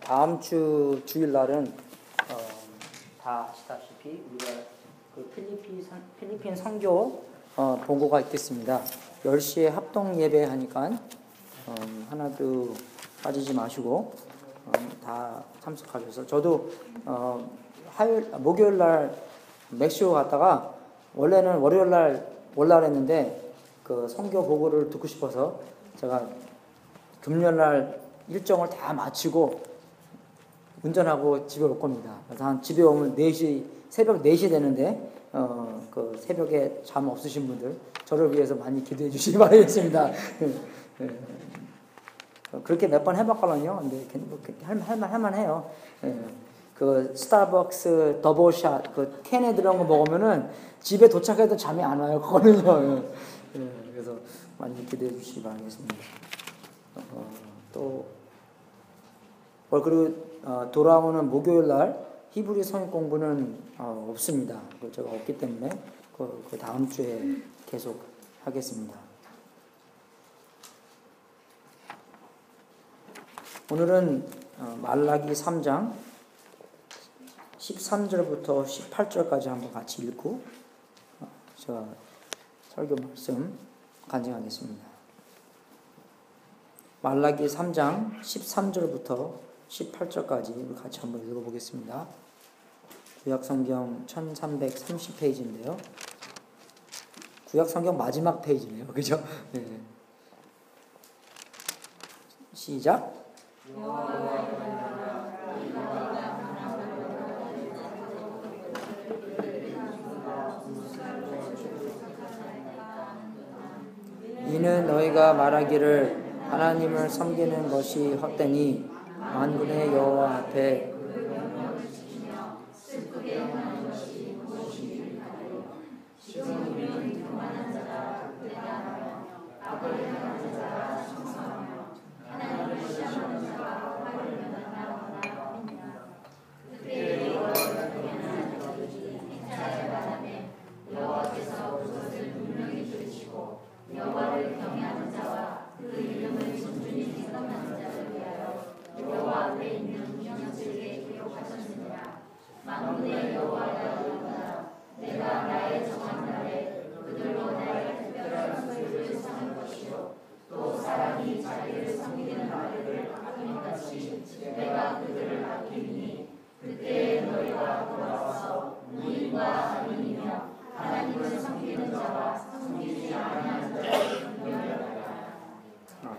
다음 주 주일날은 다 아시다시피 우리가 그 필리핀 선교 본고가 있겠습니다. 10시에 합동 예배하니까 하나도 빠지지 마시고 다 참석하셔서, 저도 목요일날 멕시코 갔다가 원래는 월요일날 올라 그랬는데 그 선교 보고를 듣고 싶어서 제가 금요일날 일정을 다 마치고 운전하고 집에 올 겁니다. 그래서 한 집에 오면 4시, 새벽 4시 되는데 그 새벽에 잠 없으신 분들 저를 위해서 많이 기도해 주시기 바라겠습니다. 그렇게 몇 번 해봤거든요. 근데 할만해요. 그 스타벅스 더블샷 그 캔에 들어간 거 먹으면은 집에 도착해도 잠이 안 와요. 그거는요. 그래서 많이 기대해 주시기 바라겠습니다. 그리고 돌아오는 목요일 날 히브리 성역 공부는 없습니다. 제가 없기 때문에 그 다음 주에 계속 하겠습니다. 오늘은 말라기 3장 13절부터 18절까지 한번 같이 읽고 제가 설교 말씀 간증하겠습니다. 말라기 3장 13절부터 18절까지 우리 같이 한번 읽어보겠습니다. 구약성경 1330페이지인데요. 구약성경 마지막 페이지네요. 그죠? 네. 시작. 이는 너희가 말하기를 하나님을 섬기는 것이 헛되니 만군의 여호와 앞에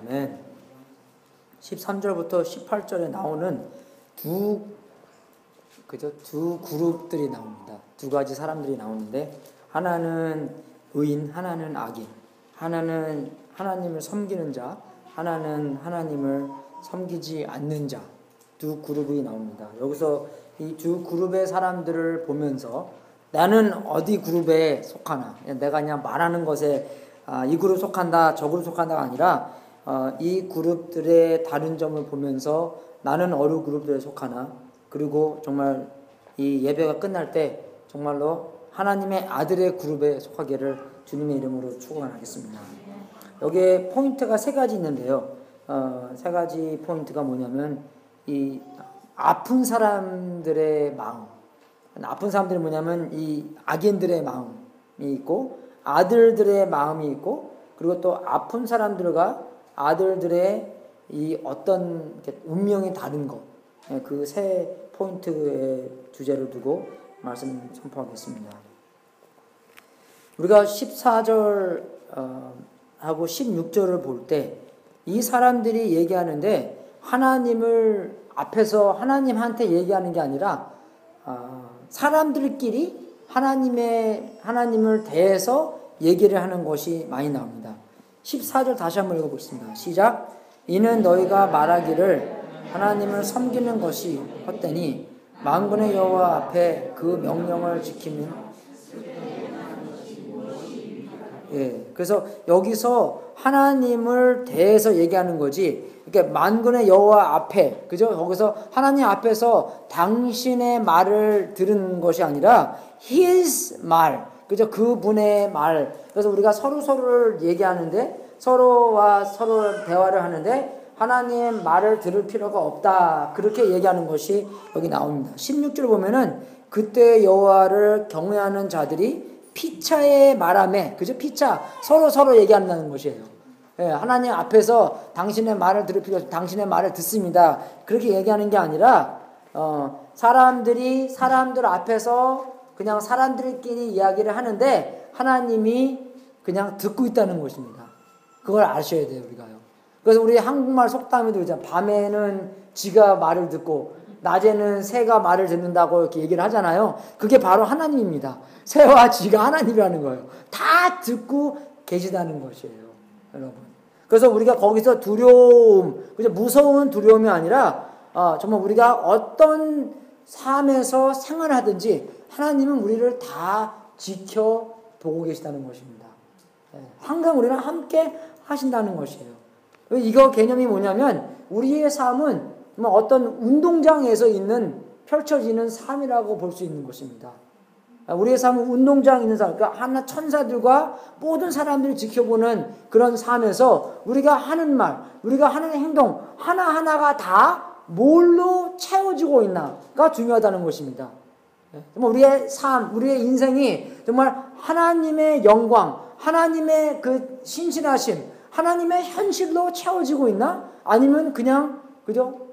아멘. 13절부터 18절에 나오는 두 그룹들이 나옵니다. 두 가지 사람들이 나오는데, 하나는 의인, 하나는 악인, 하나는 하나님을 섬기는 자, 하나는 하나님을 섬기지 않는 자, 두 그룹이 나옵니다. 여기서 이 두 그룹의 사람들을 보면서 나는 어디 그룹에 속하나, 내가 그냥 말하는 것에 이 그룹 속한다, 저 그룹 속한다가 아니라 이 그룹들의 다른 점을 보면서 나는 어느 그룹들에 속하나, 그리고 정말 이 예배가 끝날 때 정말로 하나님의 아들의 그룹에 속하기를 주님의 이름으로 축원하겠습니다. 여기에 포인트가 3가지 있는데요. 3가지 포인트가 뭐냐면, 이 아픈 사람들의 마음, 아픈 사람들이 뭐냐면 이 악인들의 마음이 있고 아들들의 마음이 있고, 그리고 또 아픈 사람들과 아들들의 이 어떤 운명이 다른 것, 그 3포인트의 주제를 두고 말씀 선포하겠습니다. 우리가 14절 하고 16절을 볼 때 이 사람들이 얘기하는데, 하나님을 앞에서 하나님한테 얘기하는 게 아니라 사람들끼리 하나님을 대해서 얘기를 하는 것이 많이 나옵니다. 14절 다시 한번 읽어보겠습니다. 시작. 이는 너희가 말하기를 하나님을 섬기는 것이 헛되니 만군의 여호와 앞에 그 명령을 지키는. 그래서 여기서 하나님을 대해서 얘기하는 거지. 그러니까 만군의 여호와 앞에, 그죠? 거기서 하나님 앞에서 당신의 말을 들은 것이 아니라 His 말, 그죠? 그분의 말. 그래서 우리가 서로를 얘기하는데, 서로와 서로 대화를 하는데 하나님의 말을 들을 필요가 없다. 그렇게 얘기하는 것이 여기 나옵니다. 16절 보면은 그때 여호와를 경외하는 자들이 피차의 말함에, 그죠? 피차 서로 얘기한다는 것이에요. 예, 하나님 앞에서 당신의 말을 들을 필요 없어. 당신의 말을 듣습니다. 그렇게 얘기하는 게 아니라 사람들 앞에서 그냥 사람들끼리 이야기를 하는데 하나님이 그냥 듣고 있다는 것입니다. 그걸 아셔야 돼요, 우리가요. 그래서 우리 한국말 속담에도 있잖아요. 밤에는 쥐가 말을 듣고 낮에는 새가 말을 듣는다고 이렇게 얘기를 하잖아요. 그게 바로 하나님입니다. 새와 쥐가 하나님이라는 거예요. 다 듣고 계시다는 것이에요, 여러분. 그래서 우리가 거기서 두려움, 그죠? 무서운 두려움이 아니라 정말 우리가 어떤 삶에서 생활하든지 하나님은 우리를 다 지켜보고 계시다는 것입니다. 항상 우리랑 함께 하신다는 것이에요. 이거 개념이 뭐냐면 우리의 삶은 어떤 운동장에서 펼쳐지는 삶이라고 볼 수 있는 것입니다. 우리의 삶은 운동장에 있는 삶, 그러니까 하나 천사들과 모든 사람들이 지켜보는 그런 삶에서 우리가 하는 말, 우리가 하는 행동 하나하나가 다 뭘로 채워지고 있나가 중요하다는 것입니다. 정말 우리의 삶, 우리의 인생이 정말 하나님의 영광, 하나님의 그 신실하심, 하나님의 현실로 채워지고 있나? 아니면 그냥 그죠?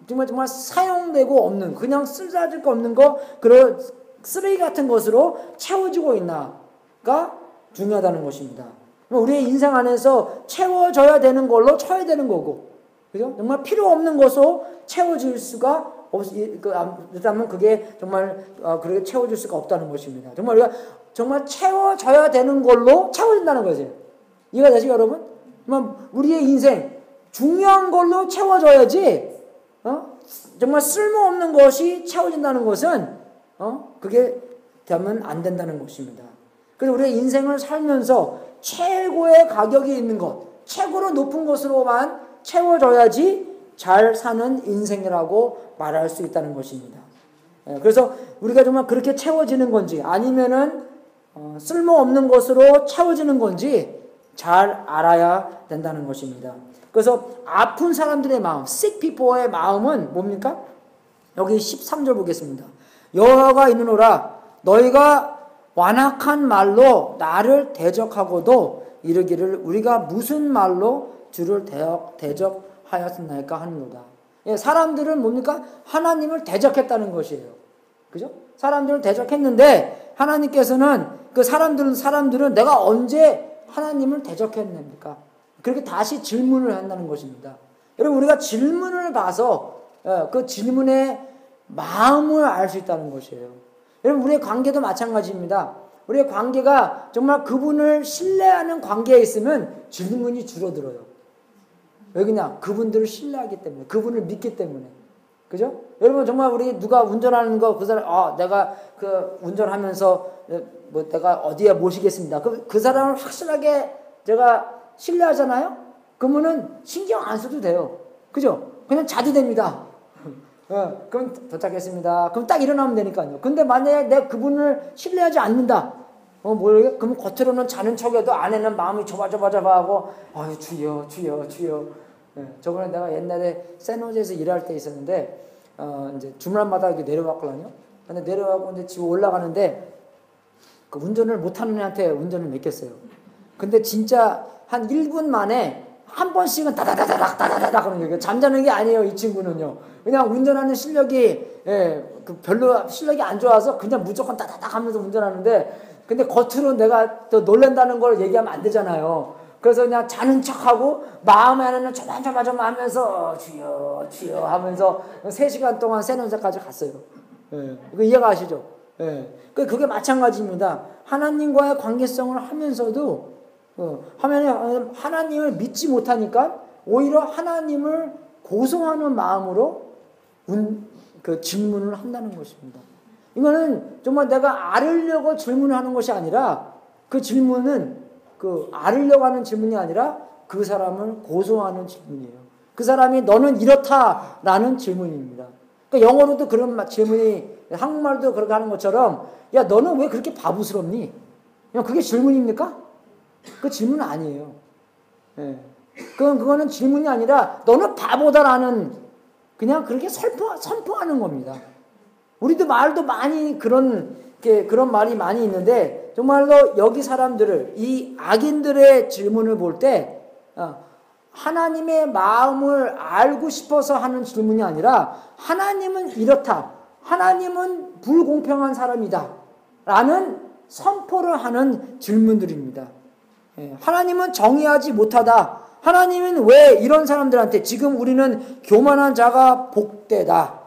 정말 사용되고 없는, 그냥 쓰잘데기 없는 거, 그런 쓰레기 같은 것으로 채워지고 있나가 중요하다는 것입니다. 우리의 인생 안에서 채워져야 되는 걸로 쳐야 되는 거고, 그죠? 정말 필요 없는 것으로 채워질 수가 그렇다면 그게 정말 그렇게 채워질 수가 없다는 것입니다. 정말 우리가 정말 채워져야 되는 걸로 채워진다는 거죠. 이해가 되시죠, 여러분? 우리의 인생 중요한 걸로 채워져야지. 정말 쓸모없는 것이 채워진다는 것은 그게 되면 안 된다는 것입니다. 그래서 우리의 인생을 살면서 최고의 가격이 있는 것, 최고로 높은 것으로만 채워져야지 잘 사는 인생이라고 말할 수 있다는 것입니다. 그래서 우리가 정말 그렇게 채워지는 건지 아니면은 쓸모없는 것으로 채워지는 건지 잘 알아야 된다는 것입니다. 그래서 아픈 사람들의 마음, sick people의 마음은 뭡니까? 여기 13절 보겠습니다. 여호와가 이르노라 너희가 완악한 말로 나를 대적하고도 이르기를 우리가 무슨 말로 주를 대적하였나이까 하는도다. 예, 사람들은 뭡니까? 하나님을 대적했다는 것이에요. 그죠? 사람들을 대적했는데 하나님께서는 그 사람들은 내가 언제 하나님을 대적했습니까? 그렇게 다시 질문을 한다는 것입니다. 여러분 우리가 질문을 봐서 그 질문의 마음을 알 수 있다는 것이에요. 여러분 우리의 관계도 마찬가지입니다. 우리의 관계가 정말 그분을 신뢰하는 관계에 있으면 질문이 줄어들어요. 왜냐? 그분들을 신뢰하기 때문에, 그분을 믿기 때문에. 그죠? 여러분 정말 우리 누가 운전하는 거 그 사람 내가 그 운전하면서 내가 어디에 모시겠습니다. 그 사람을 확실하게 제가 신뢰하잖아요? 그러면은 신경 안 써도 돼요. 그죠? 그냥 자도 됩니다. 그럼 도착했습니다. 그럼 딱 일어나면 되니까요. 근데 만약에 내가 그분을 신뢰하지 않는다. 그럼 겉으로는 자는 척해도 안에는 마음이 조바조바하고, 아유, 주여. 저번에 내가 옛날에 샌호제에서 일할 때 있었는데, 이제 주말마다 이렇게 내려왔거든요. 근데 내려가고 이제 집에 올라가는데, 그 운전을 못하는 애한테 운전을 맡겼어요. 근데 진짜 한 1분 만에 한 번씩은 다다다닥 하는 거예요. 잠자는 게 아니에요, 이 친구는요. 그냥 운전하는 실력이, 별로 실력이 안 좋아서 그냥 무조건 다다닥 하면서 운전하는데, 근데 겉으로 내가 또 놀란다는 걸 얘기하면 안 되잖아요. 그래서 그냥 자는 척하고 마음 안에는 조마조마하면서 주여 하면서 3시간 동안 세노제까지 갔어요. 이거 이해가 가시죠? 그게 마찬가지입니다. 하나님과의 관계성을 하면서도 하나님을 믿지 못하니까 오히려 하나님을 고소하는 마음으로 그 질문을 한다는 것입니다. 이거는 정말 내가 알으려고 질문을 하는 것이 아니라 그 질문은 알으려고 하는 질문이 아니라 그 사람을 고소하는 질문이에요. 그 사람이 너는 이렇다라는 질문입니다. 그러니까 영어로도 그런 질문이, 한국말도 그렇게 하는 것처럼, 야, 너는 왜 그렇게 바보스럽니? 그냥 그게 질문입니까? 그 질문은 아니에요. 그거는 질문이 아니라 너는 바보다라는 그냥 그렇게 선포하는 겁니다. 우리도 말도 많이 그런 말이 많이 있는데 정말로 여기 사람들을 이 악인들의 질문을 볼 때 하나님의 마음을 알고 싶어서 하는 질문이 아니라 하나님은 이렇다. 하나님은 불공평한 사람이다. 라는 선포를 하는 질문들입니다. 하나님은 정의하지 못하다. 하나님은 왜 이런 사람들한테 지금 우리는 교만한 자가 복되다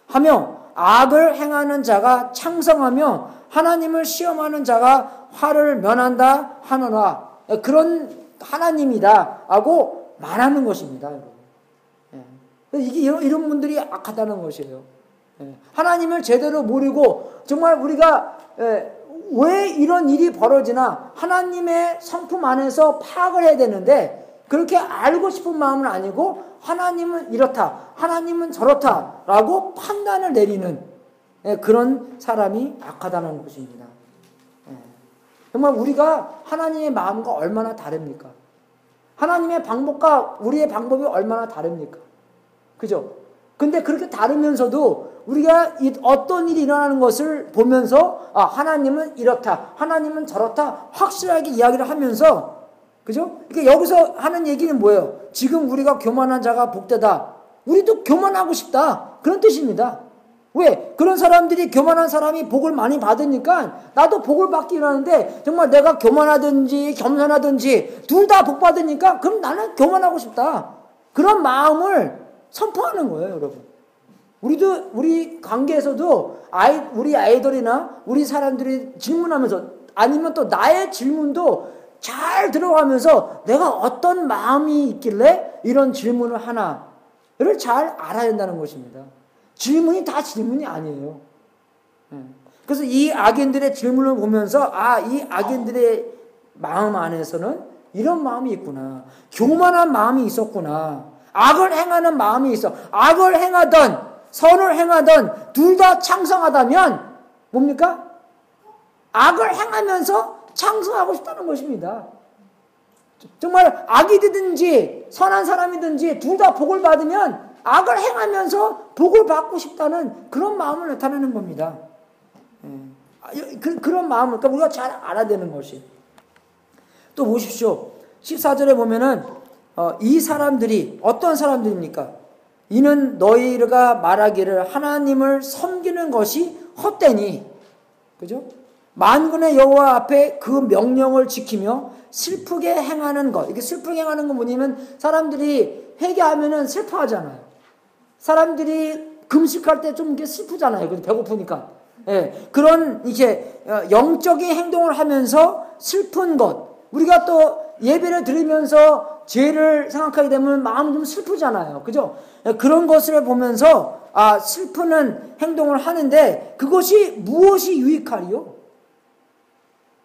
하며 악을 행하는 자가 창성하며 하나님을 시험하는 자가 화를 면한다 하노라. 그런 하나님이다 하고 말하는 것입니다. 이게 이런 분들이 악하다는 것이에요. 하나님을 제대로 모르고 정말 우리가 왜 이런 일이 벌어지나 하나님의 성품 안에서 파악을 해야 되는데 그렇게 알고 싶은 마음은 아니고 하나님은 이렇다, 하나님은 저렇다 라고 판단을 내리는 그런 사람이 악하다는 것입니다. 정말 우리가 하나님의 마음과 얼마나 다릅니까? 하나님의 방법과 우리의 방법이 얼마나 다릅니까? 그죠? 근데 그렇게 다르면서도 우리가 어떤 일이 일어나는 것을 보면서 하나님은 이렇다, 하나님은 저렇다 확실하게 이야기를 하면서 그죠? 그러니까 여기서 하는 얘기는 뭐예요? 지금 우리가 교만한 자가 복되다. 우리도 교만하고 싶다. 그런 뜻입니다. 왜? 그런 사람들이 교만한 사람이 복을 많이 받으니까 나도 복을 받기로 하는데 정말 내가 교만하든지 겸손하든지 둘 다 복 받으니까 그럼 나는 교만하고 싶다. 그런 마음을 선포하는 거예요, 여러분. 우리 관계에서도 우리 아이들이나 우리 사람들이 질문하면서 아니면 또 나의 질문도 잘 들어가면서 내가 어떤 마음이 있길래 이런 질문을 하나를 잘 알아야 된다는 것입니다. 질문이 다 질문이 아니에요. 그래서 이 악인들의 질문을 보면서 이 악인들의 마음 안에서는 이런 마음이 있구나. 교만한 마음이 있었구나. 악을 행하는 마음이 있어. 악을 행하던 선을 행하던 둘 다 창성하다면 뭡니까? 악을 행하면서 창성하고 싶다는 것입니다. 정말 악이든지 선한 사람이든지 둘 다 복을 받으면 악을 행하면서 복을 받고 싶다는 그런 마음을 나타내는 겁니다. 그런 마음을 그러니까 우리가 잘 알아야 되는 것이. 또 보십시오. 14절에 보면은 이 사람들이 어떤 사람들입니까? 이는 너희가 말하기를 하나님을 섬기는 것이 헛되니, 그죠? 만군의 여호와 앞에 그 명령을 지키며 슬프게 행하는 것. 이게 슬프게 행하는 건 뭐냐면 사람들이 회개하면은 슬퍼하잖아요. 사람들이 금식할 때 좀 이게 슬프잖아요. 배고프니까. 그런 이제 영적인 행동을 하면서 슬픈 것. 우리가 또 예배를 드리면서 죄를 생각하게 되면 마음이 좀 슬프잖아요. 그죠? 그런 것을 보면서 슬프는 행동을 하는데 그것이 무엇이 유익하리요?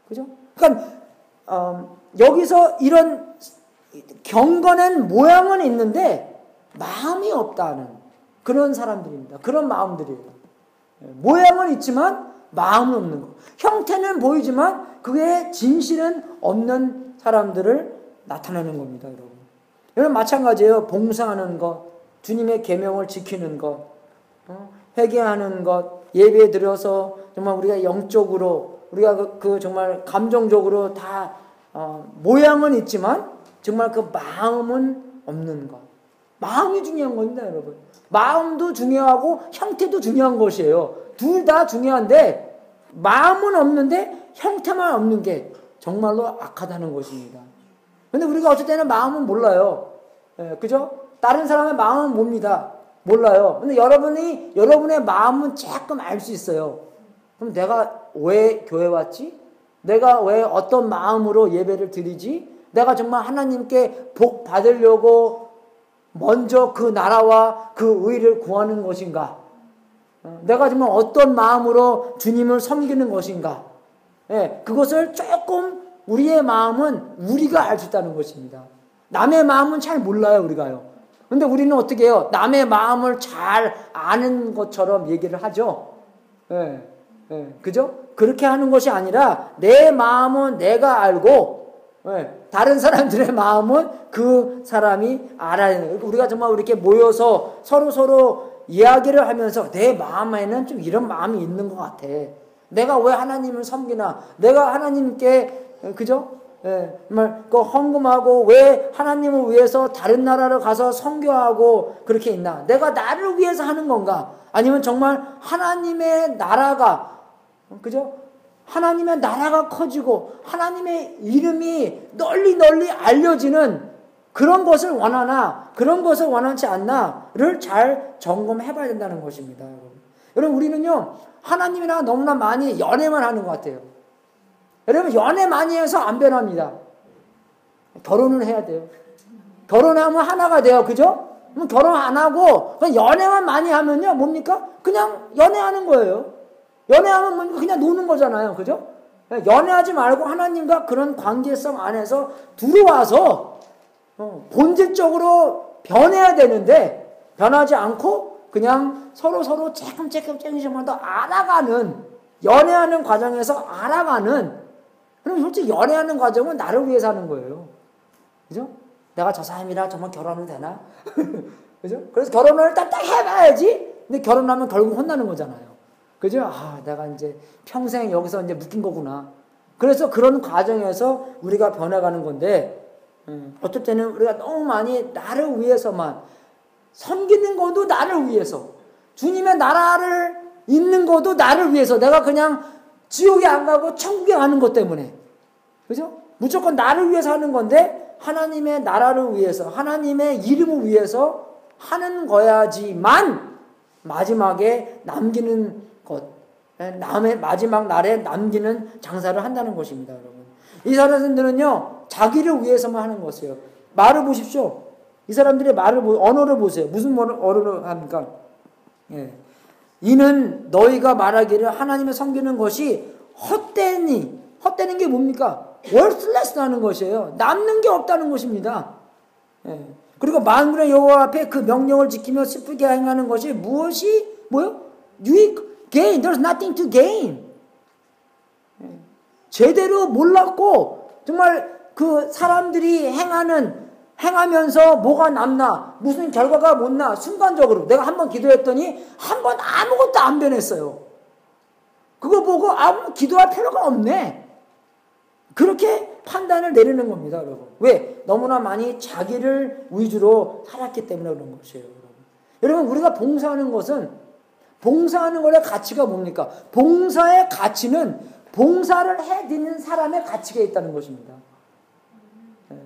그죠? 그러니까 여기서 이런 경건한 모양은 있는데 마음이 없다는 그런 사람들입니다. 그런 마음들이에요. 모양은 있지만 마음은 없는 것. 형태는 보이지만 그게 진실은 없는 사람들을 나타내는 겁니다, 여러분. 여러분 마찬가지예요. 봉사하는 것, 주님의 계명을 지키는 것, 회개하는 것, 예배 드려서 정말 우리가 영적으로 우리가 정말 감정적으로 다 모양은 있지만 정말 그 마음은 없는 것. 마음이 중요한 겁니다, 여러분. 마음도 중요하고 형태도 중요한 것이에요. 둘 다 중요한데 마음은 없는데 형태만 없는 게 정말로 악하다는 것입니다. 근데 우리가 어쩔 때는 마음은 몰라요. 그죠? 다른 사람의 마음은 뭡니다. 몰라요. 근데 여러분의 마음은 조금 알 수 있어요. 그럼 내가 왜 교회 왔지? 내가 왜 어떤 마음으로 예배를 드리지? 내가 정말 하나님께 복 받으려고 먼저 그 나라와 그 의를 구하는 것인가? 내가 정말 어떤 마음으로 주님을 섬기는 것인가? 그것을 조금 우리의 마음은 우리가 알 수 있다는 것입니다. 남의 마음은 잘 몰라요, 우리가요. 근데 우리는 어떻게 해요? 남의 마음을 잘 아는 것처럼 얘기를 하죠. 그죠? 그렇게 하는 것이 아니라 내 마음은 내가 알고 다른 사람들의 마음은 그 사람이 알아야 돼요. 우리가 정말 이렇게 모여서 서로 이야기를 하면서 내 마음에는 좀 이런 마음이 있는 것 같아. 내가 왜 하나님을 섬기나? 내가 하나님께 그죠? 정말 그 헌금하고 왜 하나님을 위해서 다른 나라를 가서 선교하고 그렇게 있나? 내가 나를 위해서 하는 건가? 아니면 정말 하나님의 나라가 그죠? 하나님의 나라가 커지고 하나님의 이름이 널리 알려지는 그런 것을 원하나 그런 것을 원하지 않나를 잘 점검해 봐야 된다는 것입니다. 여러분 우리는요 하나님이랑 너무나 많이 연애만 하는 것 같아요. 여러분 연애 많이 해서 안 변합니다. 결혼을 해야 돼요. 결혼하면 하나가 돼요. 그죠? 결혼 안 하고 그냥 연애만 많이 하면요 뭡니까? 그냥 연애하는 거예요. 연애하면 뭡니까? 그냥 노는 거잖아요. 그죠? 연애하지 말고 하나님과 그런 관계성 안에서 들어와서 본질적으로 변해야 되는데 변하지 않고 그냥 서로 조금씩만 더 알아가는 연애하는 과정에서 알아가는 그럼 솔직히 연애하는 과정은 나를 위해서 하는 거예요. 그죠? 내가 저 사람이랑 정말 결혼은 되나? 그죠? 그래서 결혼을 딱 해봐야지. 근데 결혼하면 결국 혼나는 거잖아요. 그죠? 아, 내가 이제 평생 여기서 이제 묶인 거구나. 그래서 그런 과정에서 우리가 변해가는 건데, 어떨 때는 우리가 너무 많이 나를 위해서만 섬기는 것도 나를 위해서, 주님의 나라를 있는 것도 나를 위해서, 내가 그냥 지옥에 안 가고 천국에 가는 것 때문에, 그죠? 무조건 나를 위해서 하는 건데, 하나님의 나라를 위해서, 하나님의 이름을 위해서 하는 거야지만, 마지막에 남기는 것, 남의 마지막 날에 남기는 장사를 한다는 것입니다, 여러분. 이 사람들은요, 자기를 위해서만 하는 것이에요. 말을 보십시오. 이 사람들의 언어를 보세요. 무슨 언어를 합니까? 예. 이는 너희가 말하기를 하나님을 섬기는 것이 헛되는 게 뭡니까? worthless 하는 것이에요. 남는 게 없다는 것입니다. 예. 그리고 만군의 여호와 앞에 그 명령을 지키며 슬프게 행하는 것이 무엇이 뭐요? 유익, gain. There's nothing to gain. 예. 제대로 몰랐고 정말 그 사람들이 행하면서 뭐가 남나 무슨 결과가 못 나 순간적으로 내가 한번 기도했더니 한번 아무것도 안 변했어요. 그거 보고 아무 기도할 필요가 없네. 그렇게 판단을 내리는 겁니다, 여러분. 왜? 너무나 많이 자기를 위주로 살았기 때문에 그런 것이에요, 여러분. 여러분, 우리가 봉사하는 것의 가치가 뭡니까? 봉사의 가치는 봉사를 해드리는 사람의 가치가 있다는 것입니다.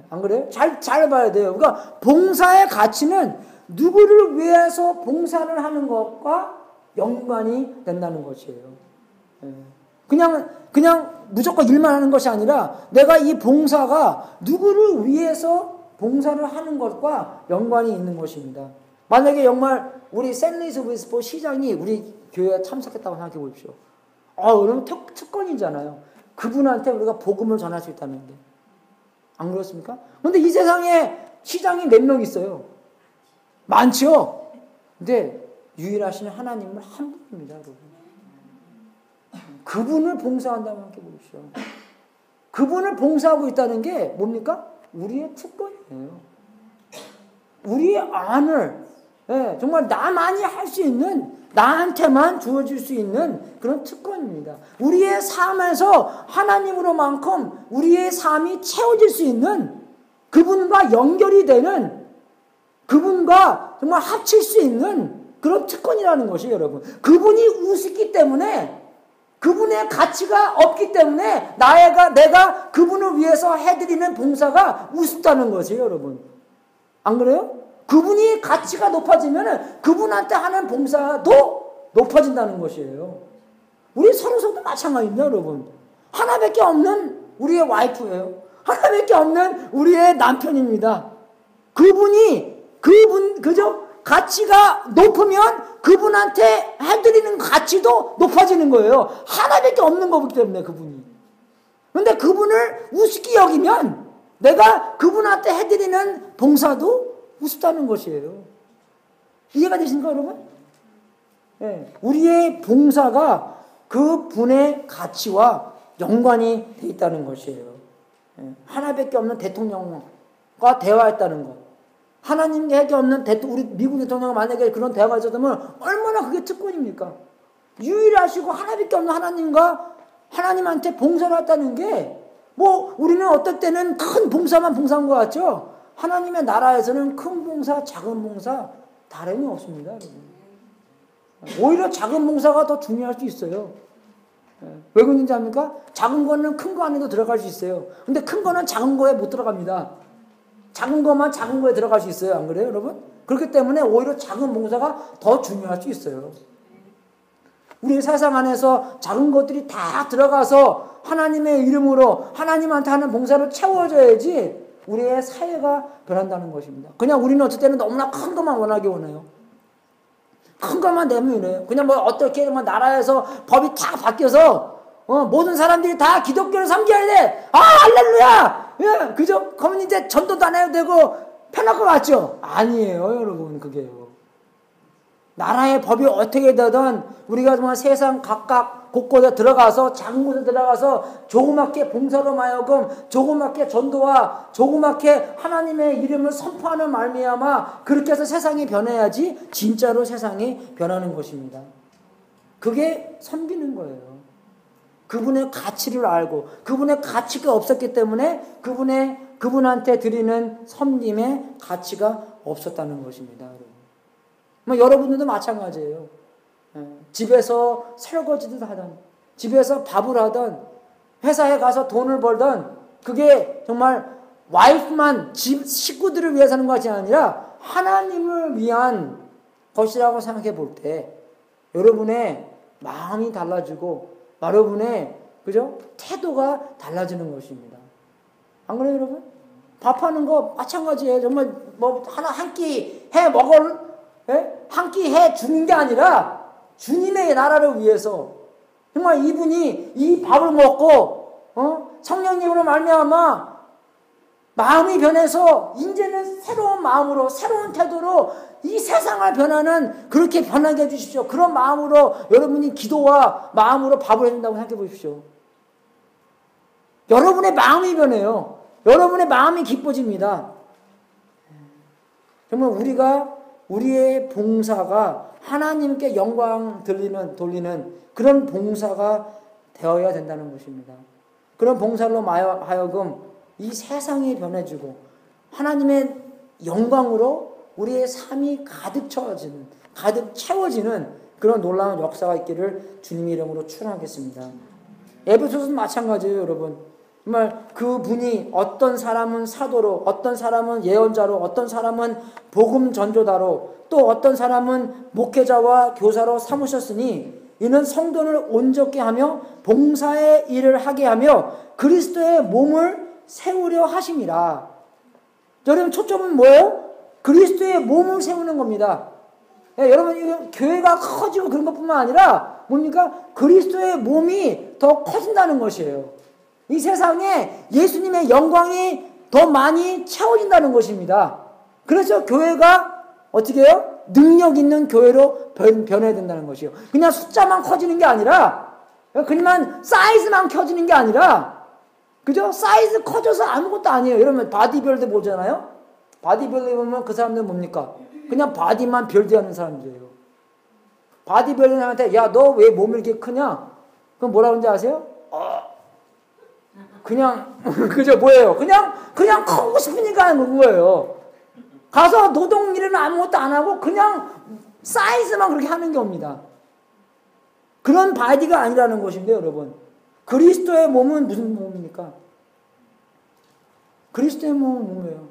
안 그래요? 잘 봐야 돼요. 그러니까 봉사의 가치는 누구를 위해서 봉사를 하는 것과 연관이 된다는 것이에요. 그냥 무조건 일만 하는 것이 아니라 내가 이 봉사가 누구를 위해서 봉사를 하는 것과 연관이 있는 것입니다. 만약에 정말 우리 샌리스 오비스포 시장이 우리 교회에 참석했다고 생각해 보십시오. 그러면 특권이잖아요. 그분한테 우리가 복음을 전할 수 있다는 게. 안 그렇습니까? 그런데 이 세상에 시장이 몇 명 있어요? 많죠? 근데 유일하신 하나님은 한 분입니다, 여러분. 그분을 봉사한다고 생각해 보십시오. 그분을 봉사하고 있다는 게 뭡니까? 우리의 특권이에요. 우리의 안을 정말 나만이 할 수 있는 나한테만 주어질 수 있는 그런 특권입니다. 우리의 삶에서 하나님으로만큼 우리의 삶이 채워질 수 있는 그분과 연결이 되는 그분과 정말 합칠 수 있는 그런 특권이라는 것이 여러분. 그분이 우습기 때문에 그분의 가치가 없기 때문에 내가 그분을 위해서 해드리는 봉사가 우습다는 것이에요, 여러분. 안 그래요? 그분이 가치가 높아지면 그분한테 하는 봉사도 높아진다는 것이에요. 우리 서로서도 마찬가지입니다, 여러분. 하나밖에 없는 우리의 와이프예요. 하나밖에 없는 우리의 남편입니다. 그죠? 가치가 높으면 그분한테 해드리는 가치도 높아지는 거예요. 하나밖에 없는 거기 때문에 그분이. 그런데 그분을 우습게 여기면 내가 그분한테 해드리는 봉사도 우습다는 것이에요. 이해가 되십니까, 여러분? 네. 우리의 봉사가 그 분의 가치와 연관이 되어 있다는 것이에요. 하나밖에 없는 대통령과 대화했다는 것. 하나님께 없는 우리 미국 대통령과 만약에 그런 대화가 있었다면 얼마나 그게 특권입니까? 유일하시고 하나밖에 없는 하나님과 하나님한테 봉사를 했다는 게 뭐 우리는 어떨 때는 큰 봉사만 봉사한 것 같죠? 하나님의 나라에서는 큰 봉사, 작은 봉사 다름이 없습니다. 오히려 작은 봉사가 더 중요할 수 있어요. 왜 그런지 압니까? 작은 거는 큰 거 안에도 들어갈 수 있어요. 근데 큰 거는 작은 거에 못 들어갑니다. 작은 것만 작은 거에 들어갈 수 있어요. 안 그래요, 여러분? 그렇기 때문에 오히려 작은 봉사가 더 중요할 수 있어요. 우리 세상 안에서 작은 것들이 다 들어가서 하나님의 이름으로 하나님한테 하는 봉사를 채워줘야지 우리의 사회가 변한다는 것입니다. 그냥 우리는 어쩔 때는 너무나 큰 것만 원하게 원해요. 큰 것만 내면 이래요. 그냥 뭐 어떻게 뭐 나라에서 법이 다 바뀌어서 모든 사람들이 다 기독교를 섬겨야 돼. 아, 할렐루야! 예, 그죠? 그러면 이제 전도도 안 해도 되고 편할 것 같죠? 아니에요, 여러분, 그게요. 나라의 법이 어떻게 되든 우리가 정말 세상 각각 곳곳에 들어가서 작은 곳에 들어가서 조그맣게 봉사로 하여금 조그맣게 전도와 조그맣게 하나님의 이름을 선포하는 말미암아 그렇게 해서 세상이 변해야지 진짜로 세상이 변하는 것입니다. 그게 섬기는 거예요. 그분의 가치를 알고 그분의 가치가 없었기 때문에 그분한테 드리는 섬김의 가치가 없었다는 것입니다. 뭐 여러분들도 마찬가지예요. 집에서 설거지도 하던, 집에서 밥을 하던, 회사에 가서 돈을 벌던, 그게 정말 와이프만 집 식구들을 위해 사는 것이 아니라 하나님을 위한 것이라고 생각해 볼 때 여러분의 마음이 달라지고 여러분의 그죠? 태도가 달라지는 것입니다. 안 그래요, 여러분? 밥하는 거 마찬가지예요. 정말 뭐 하나 한 끼 해 먹을 한 끼 해 주는 게 아니라 주님의 나라를 위해서 정말 이분이 이 밥을 먹고 성령님으로 말미암아 마음이 변해서 이제는 새로운 마음으로 새로운 태도로 이 세상을 변하는 그렇게 변하게 해주십시오. 그런 마음으로 여러분이 기도와 마음으로 밥을 해준다고 생각해 보십시오. 여러분의 마음이 변해요. 여러분의 마음이 기뻐집니다. 정말 우리의 봉사가 하나님께 영광 돌리는 그런 봉사가 되어야 된다는 것입니다. 그런 봉사로 하여금 이 세상이 변해지고 하나님의 영광으로 우리의 삶이 가득 채워지는 그런 놀라운 역사가 있기를 주님의 이름으로 축원하겠습니다. 에베소서도 마찬가지예요, 여러분. 정말 그분이 어떤 사람은 사도로, 어떤 사람은 예언자로, 어떤 사람은 복음 전조다로, 또 어떤 사람은 목회자와 교사로 삼으셨으니 이는 성도를 온전케 하며 봉사의 일을 하게 하며 그리스도의 몸을 세우려 하심이라. 여러분 초점은 뭐예요? 그리스도의 몸을 세우는 겁니다. 여러분 이거 교회가 커지고 그런 것뿐만 아니라 뭡니까? 그리스도의 몸이 더 커진다는 것이에요. 이 세상에 예수님의 영광이 더 많이 채워진다는 것입니다. 그래서 교회가 어떻게 해요? 능력 있는 교회로 변해야 된다는 것이에요. 그냥 숫자만 커지는 게 아니라 그냥 사이즈만 커지는 게 아니라 그죠? 사이즈 커져서 아무것도 아니에요. 여러분 바디빌더 보잖아요. 바디빌더 보면 그 사람들은 뭡니까? 그냥 바디만 빌드하는 사람들이에요. 바디빌더한테 야 너 왜 몸이 이렇게 크냐? 그럼 뭐라 그러는지 아세요? 그냥 그죠? 뭐예요? 그냥 크고 싶으니까 하는 거예요. 가서 노동 일은 아무것도 안 하고 그냥 사이즈만 그렇게 하는 겁니다. 그런 바디가 아니라는 것인데 여러분. 그리스도의 몸은 무슨 몸입니까? 그리스도의 몸은 뭐예요?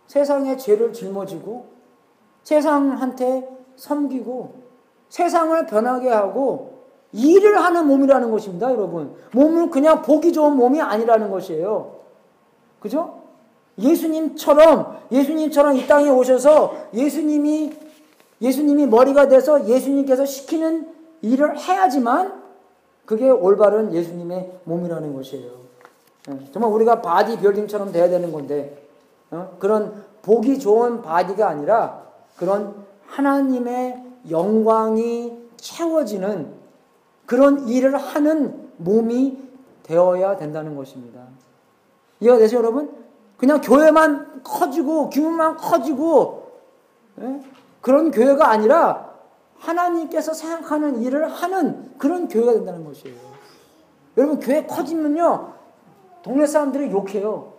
세상의 죄를 짊어지고 세상한테 섬기고 세상을 변하게 하고 일을 하는 몸이라는 것입니다, 여러분. 몸은 그냥 보기 좋은 몸이 아니라는 것이에요. 그죠? 예수님처럼 이 땅에 오셔서 예수님이 머리가 돼서 예수님께서 시키는 일을 해야지만 그게 올바른 예수님의 몸이라는 것이에요. 정말 우리가 바디 빌딩처럼 돼야 되는 건데 그런 보기 좋은 바디가 아니라 그런 하나님의 영광이 채워지는 그런 일을 하는 몸이 되어야 된다는 것입니다. 이해가 되세요, 여러분? 그냥 교회만 커지고 규모만 커지고 그런 교회가 아니라 하나님께서 생각하는 일을 하는 그런 교회가 된다는 것이에요. 여러분, 교회 커지면요 동네 사람들이 욕해요.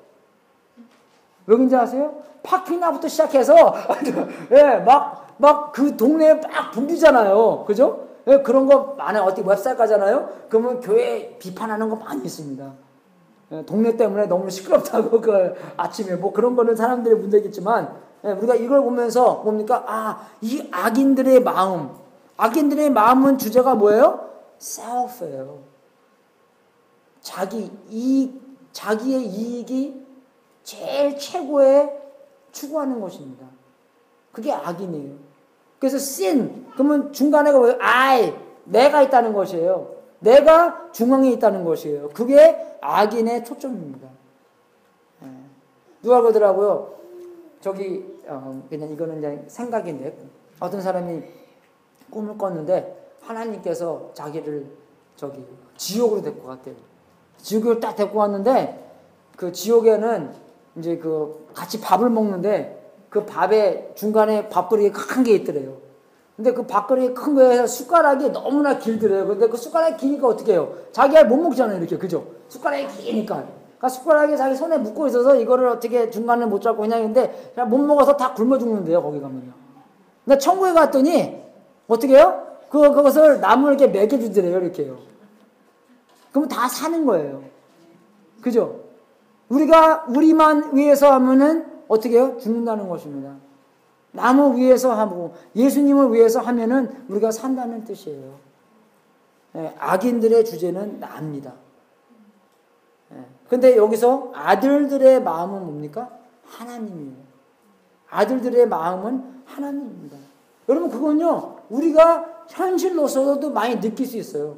왜인지 아세요? 파킹나부터 시작해서 막 그 동네에 막 붐비잖아요. 그죠? 그런 거 많아요. 어떻게 웹사이트 가잖아요. 그러면 교회 비판하는 거 많이 있습니다. 동네 때문에 너무 시끄럽다고 그 아침에 뭐 그런 거는 사람들의 문제겠지만 우리가 이걸 보면서 뭡니까? 이 악인들의 마음은 주제가 뭐예요? self예요. 자기의 이익이 제일 최고의 추구하는 것입니다. 그게 악인이에요. 그래서 sin 그러면 중간에가 뭐예요? 내가 있다는 것이에요. 내가 중앙에 있다는 것이에요. 그게 악인의 초점입니다. 누가 그러더라고요. 그냥 이거는 그냥 생각인데 어떤 사람이 꿈을 꿨는데 하나님께서 자기를 지옥으로 데리고 갔대요. 지옥으로 딱 데리고 왔는데 그 지옥에는 이제 같이 밥을 먹는데 그 밥에 중간에 밥그릇이 큰 게 있더래요. 근데 그 밥그릇이 큰 거에 숟가락이 너무나 길더래요. 근데 그 숟가락이 기니까 어떻게 해요? 자기가 못 먹잖아요, 이렇게. 그죠? 숟가락이 기니까. 그러니까 숟가락이 자기 손에 묶고 있어서 이거를 어떻게 중간을 못 잡고 그냥 했는데 그냥 못 먹어서 다 굶어 죽는데요, 거기 가면요. 근데 천국에 갔더니 어떻게 해요? 그것을 나무를 이렇게 먹여주더래요, 이렇게요. 그러면 다 사는 거예요. 그죠? 우리만 위해서 하면은 어떻게 해요? 죽는다는 것입니다. 나무 위해서 하고 예수님을 위해서 하면은 우리가 산다는 뜻이에요. 악인들의 주제는 나입니다. 근데 여기서 아들들의 마음은 뭡니까? 하나님이에요. 아들들의 마음은 하나님입니다. 여러분, 그건요, 우리가 현실로서도 많이 느낄 수 있어요.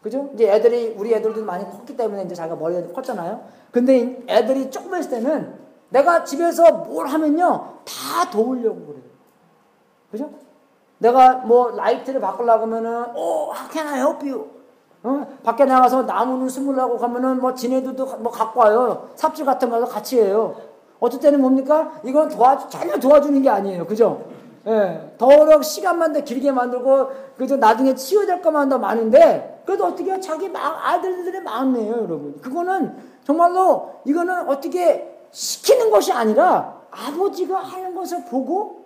그죠? 이제 우리 애들도 많이 컸기 때문에 이제 자기가 머리가 컸잖아요. 근데 애들이 조금 있을 때는 내가 집에서 뭘 하면요, 다 도우려고 그래요. 그죠? 내가 뭐 라이트를 바꾸려고 하면은, how can I help you? 밖에 나가서 나무는 심으려고 가면은 뭐 지네들도 뭐 갖고 와요. 삽질 같은 거도 같이 해요. 어떨 때는 뭡니까? 이건 전혀 도와주는 게 아니에요. 그죠? 더러 시간만 더 길게 만들고, 그래도 나중에 치워야 될 것만 더 많은데, 그래도 어떻게 해요? 자기 아들들의 마음이에요, 여러분. 그거는 정말로, 이거는 어떻게 시키는 것이 아니라, 아버지가 하는 것을 보고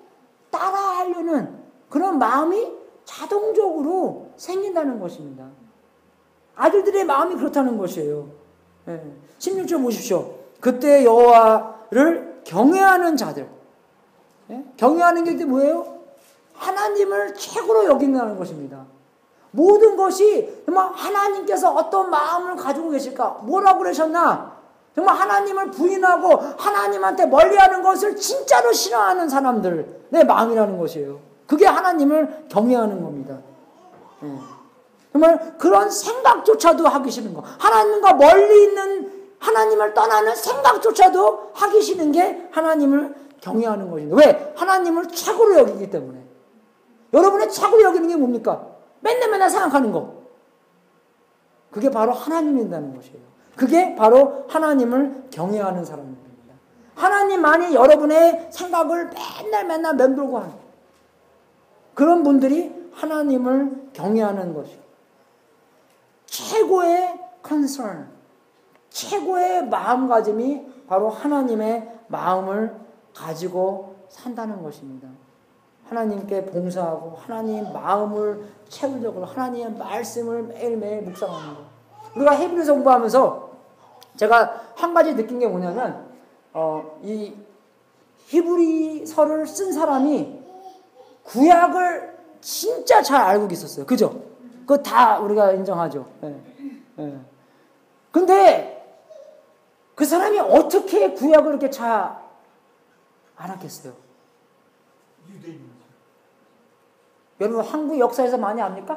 따라하려는 그런 마음이 자동적으로 생긴다는 것입니다. 아들들의 마음이 그렇다는 것이에요. 16절 보십시오. 그때 여호와를 경외하는 자들. 경외하는 게 뭐예요? 하나님을 최고로 여긴다는 것입니다. 모든 것이 정말 하나님께서 어떤 마음을 가지고 계실까? 뭐라고 그러셨나? 정말 하나님을 부인하고 하나님한테 멀리하는 것을 진짜로 싫어하는 사람들의 마음이라는 것이에요. 그게 하나님을 경외하는 겁니다. 정말 그런 생각조차도 하기 싫은 거. 하나님과 멀리 있는 하나님을 떠나는 생각조차도 하기 싫은 게 하나님을 경외하는 것입니다. 왜? 하나님을 최고로 여기기 때문에. 여러분의 최고로 여기는 게 뭡니까? 맨날 생각하는 거. 그게 바로 하나님이라는 것이에요. 그게 바로 하나님을 경외하는 사람입니다. 하나님만이 여러분의 생각을 맨날 맴돌고 하는 그런 분들이 하나님을 경외하는 것이에요. 최고의 concern, 최고의 마음가짐이 바로 하나님의 마음을 가지고 산다는 것입니다. 하나님께 봉사하고 하나님 마음을 채우려고 하나님의 말씀을 매일매일 묵상하는 것. 우리가 히브리서 공부하면서 제가 한 가지 느낀 게 뭐냐면 이 히브리서를 쓴 사람이 구약을 진짜 잘 알고 있었어요. 그죠? 그거 다 우리가 인정하죠. 근데 그 사람이 어떻게 구약을 이렇게 잘 알았겠어요? 여러분 한국 역사에서 많이 압니까?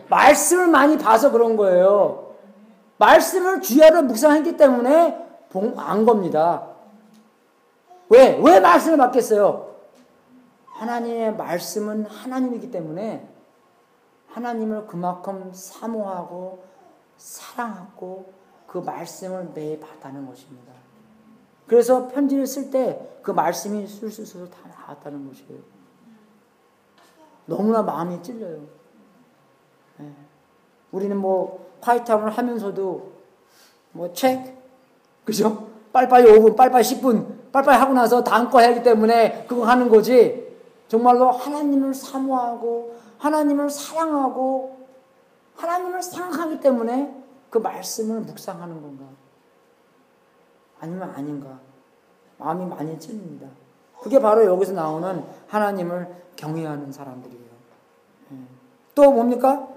말씀을 많이 봐서 그런 거예요. 말씀을 주야로 묵상했기 때문에 안 겁니다. 왜 말씀을 받겠어요? 하나님의 말씀은 하나님이기 때문에 하나님을 그만큼 사모하고 사랑하고 그 말씀을 매일 봤다는 것입니다. 그래서 편지를 쓸 때 그 말씀이 술술술 다 나왔다는 것이에요. 너무나 마음이 찔려요. 네. 우리는 뭐 콰이트타임을 하면서도 뭐 책, 그죠? 빨리빨리 5분, 빨리빨리 10분, 빨리빨리 하고 나서 다음 거 해야 하기 때문에 그거 하는 거지. 정말로 하나님을 사모하고 하나님을 사랑하고 하나님을 생각하기 때문에 그 말씀을 묵상하는 건가? 아니면 아닌가? 마음이 많이 찔립니다. 그게 바로 여기서 나오는 하나님을 경외하는 사람들이에요. 또 뭡니까?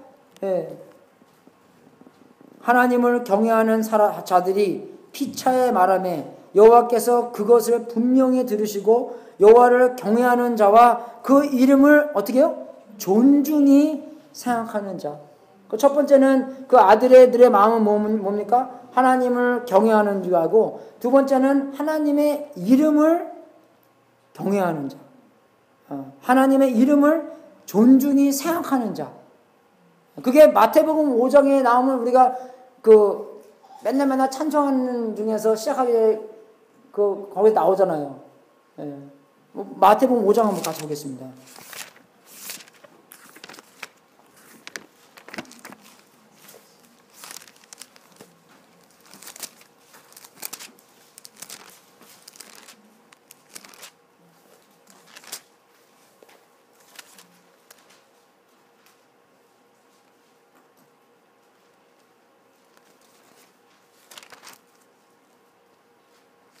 하나님을 경외하는 자들이 피차에 말하매 여호와께서 그것을 분명히 들으시고 여호와를 경외하는 자와 그 이름을 어떻게 해요? 존중히 생각하는 자. 그 첫 번째는 그 아들들의 마음은 뭡니까? 하나님을 경외하는 자고, 두 번째는 하나님의 이름을 경외하는 자. 하나님의 이름을 존중히 생각하는 자. 그게 마태복음 5장에 나오면 우리가 그 맨날 찬송하는 중에서 시작하게 거기 나오잖아요. 마태복음 5장 한번 같이 보겠습니다.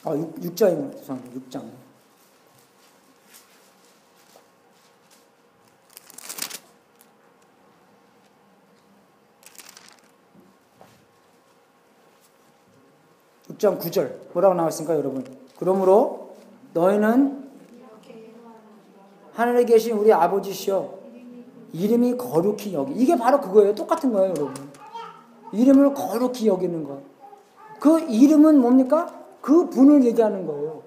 아, 6장입니다. 죄송합니다. 6장. (6장 9절) 뭐라고 나왔습니까, 여러분? 그러므로 너희는 하늘에 계신 우리 아버지시여 이름이 거룩히 여기. 이게 바로 그거예요. 똑같은 거예요, 여러분. 이름을 거룩히 여기는 것. 그 이름은 뭡니까? 그 분을 얘기하는 거예요.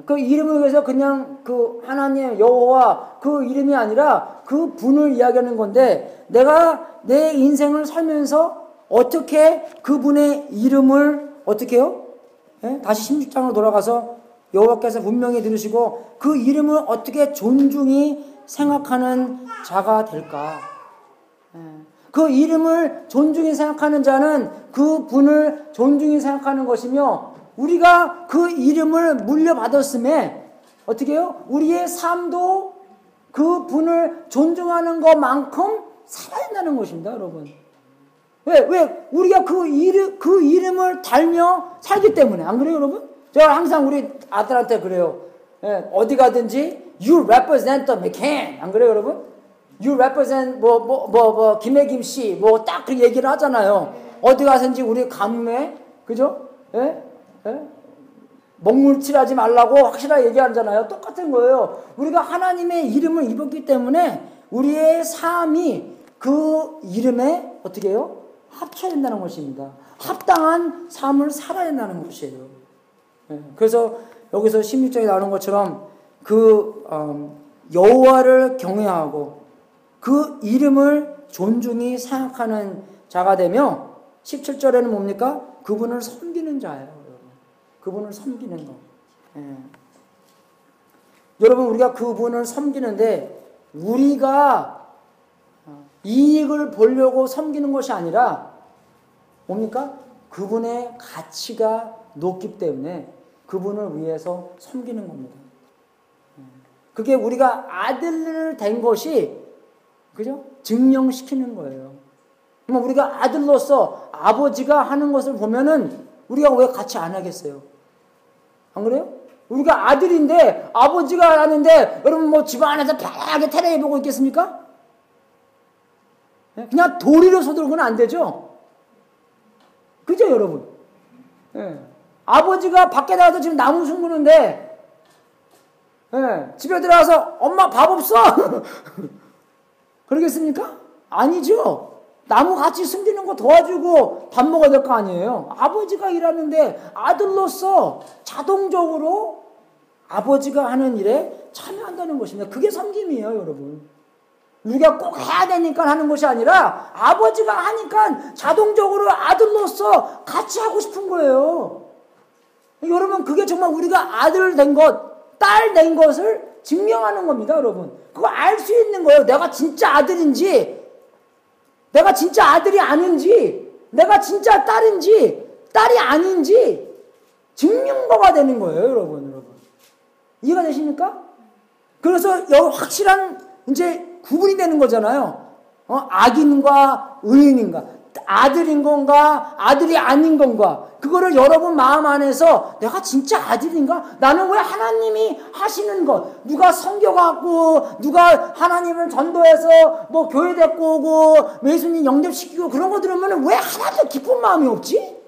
그 이름을 위해서 그냥 그 하나님 여호와 그 이름이 아니라 그 분을 이야기하는 건데, 내가 내 인생을 살면서 어떻게 그분의 이름을 어떻게 해요? 다시 16장으로 돌아가서 여호와께서 분명히 들으시고 그 이름을 어떻게 존중히 생각하는 자가 될까? 그 이름을 존중히 생각하는 자는 그 분을 존중히 생각하는 것이며, 우리가 그 이름을 물려받았음에 어떻게 해요? 우리의 삶도 그 분을 존중하는 것만큼 살아야 한다는 것입니다, 여러분. 왜? 우리가 그 이름을 달며 살기 때문에. 안 그래요, 여러분? 제가 항상 우리 아들한테 그래요. 어디 가든지 You represent the McCann. 안 그래요, 여러분? You represent 김혜김 씨 딱 그 얘기를 하잖아요. 어디 가든지 우리 가뭄에, 그죠? 먹물칠하지 말라고 확실하게 얘기하잖아요. 똑같은 거예요. 우리가 하나님의 이름을 입었기 때문에 우리의 삶이 그 이름에 어떻게 해요? 합쳐야 된다는 것입니다. 합당한 삶을 살아야 된다는 것이에요. 그래서 여기서 16장에 나오는 것처럼 여호와를 경외하고 그 이름을 존중히 생각하는 자가 되며, 17절에는 뭡니까? 그분을 섬기는 자예요. 그분을 섬기는 것. 여러분, 우리가 그분을 섬기는데 우리가 이익을 보려고 섬기는 것이 아니라 뭡니까? 그분의 가치가 높기 때문에 그분을 위해서 섬기는 겁니다. 그게 우리가 아들 된 것이, 그죠? 증명시키는 거예요. 그럼 우리가 아들로서 아버지가 하는 것을 보면은 우리가 왜 같이 안 하겠어요? 안 그래요? 우리가 아들인데 아버지가 하는데 여러분 뭐 집안에서 편하게 텔레비 보고 있겠습니까? 그냥 도리로 서두르고는 안 되죠? 그죠, 여러분? 아버지가 밖에 나가서 지금 나무 숨기는데 집에 들어가서 엄마 밥 없어? 그러겠습니까? 아니죠. 나무 같이 숨기는 거 도와주고 밥 먹어야 될 거 아니에요. 아버지가 일하는데 아들로서 자동적으로 아버지가 하는 일에 참여한다는 것입니다. 그게 섬김이에요, 여러분. 우리가 꼭 해야 되니까 하는 것이 아니라 아버지가 하니까 자동적으로 아들로서 같이 하고 싶은 거예요. 여러분, 그게 정말 우리가 아들 된 것, 딸 된 것을 증명하는 겁니다, 여러분. 그거 알 수 있는 거예요. 내가 진짜 아들인지, 내가 진짜 아들이 아닌지, 내가 진짜 딸인지, 딸이 아닌지 증명거가 되는 거예요, 여러분. 이해가 되십니까? 그래서 확실한 이제 구분이 되는 거잖아요. 악인과 의인인가, 아들인 건가, 아들이 아닌 건가. 그거를 여러분 마음 안에서 내가 진짜 아들인가? 나는 왜 하나님이 하시는 것, 누가 성경하고, 누가 하나님을 전도해서 뭐 교회 데리고 오고, 예수님 영접시키고 그런 거 들으면 왜 하나도 기쁜 마음이 없지?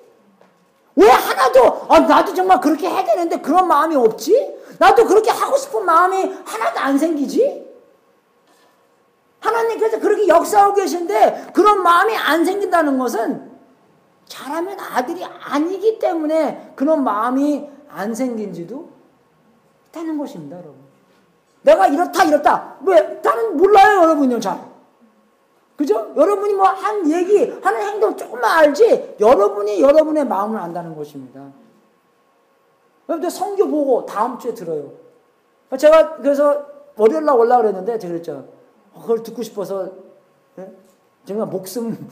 왜 하나도, 나도 정말 그렇게 해야 되는데 그런 마음이 없지? 나도 그렇게 하고 싶은 마음이 하나도 안 생기지? 하나님께서 그렇게 역사하고 계신데 그런 마음이 안 생긴다는 것은 잘하면 아들이 아니기 때문에 그런 마음이 안 생긴지도 있다는 것입니다, 여러분. 내가 이렇다. 왜? 나는 몰라요, 여러분요, 잘. 그죠? 여러분이 뭐 한 얘기, 하는 행동 조금만 알지, 여러분이 여러분의 마음을 안다는 것입니다. 여러분들 성교 보고 다음 주에 들어요. 제가 그래서 월요일날 올라오라 그랬는데, 제가 그랬죠. 그걸 듣고 싶어서, 예? 정말 목숨,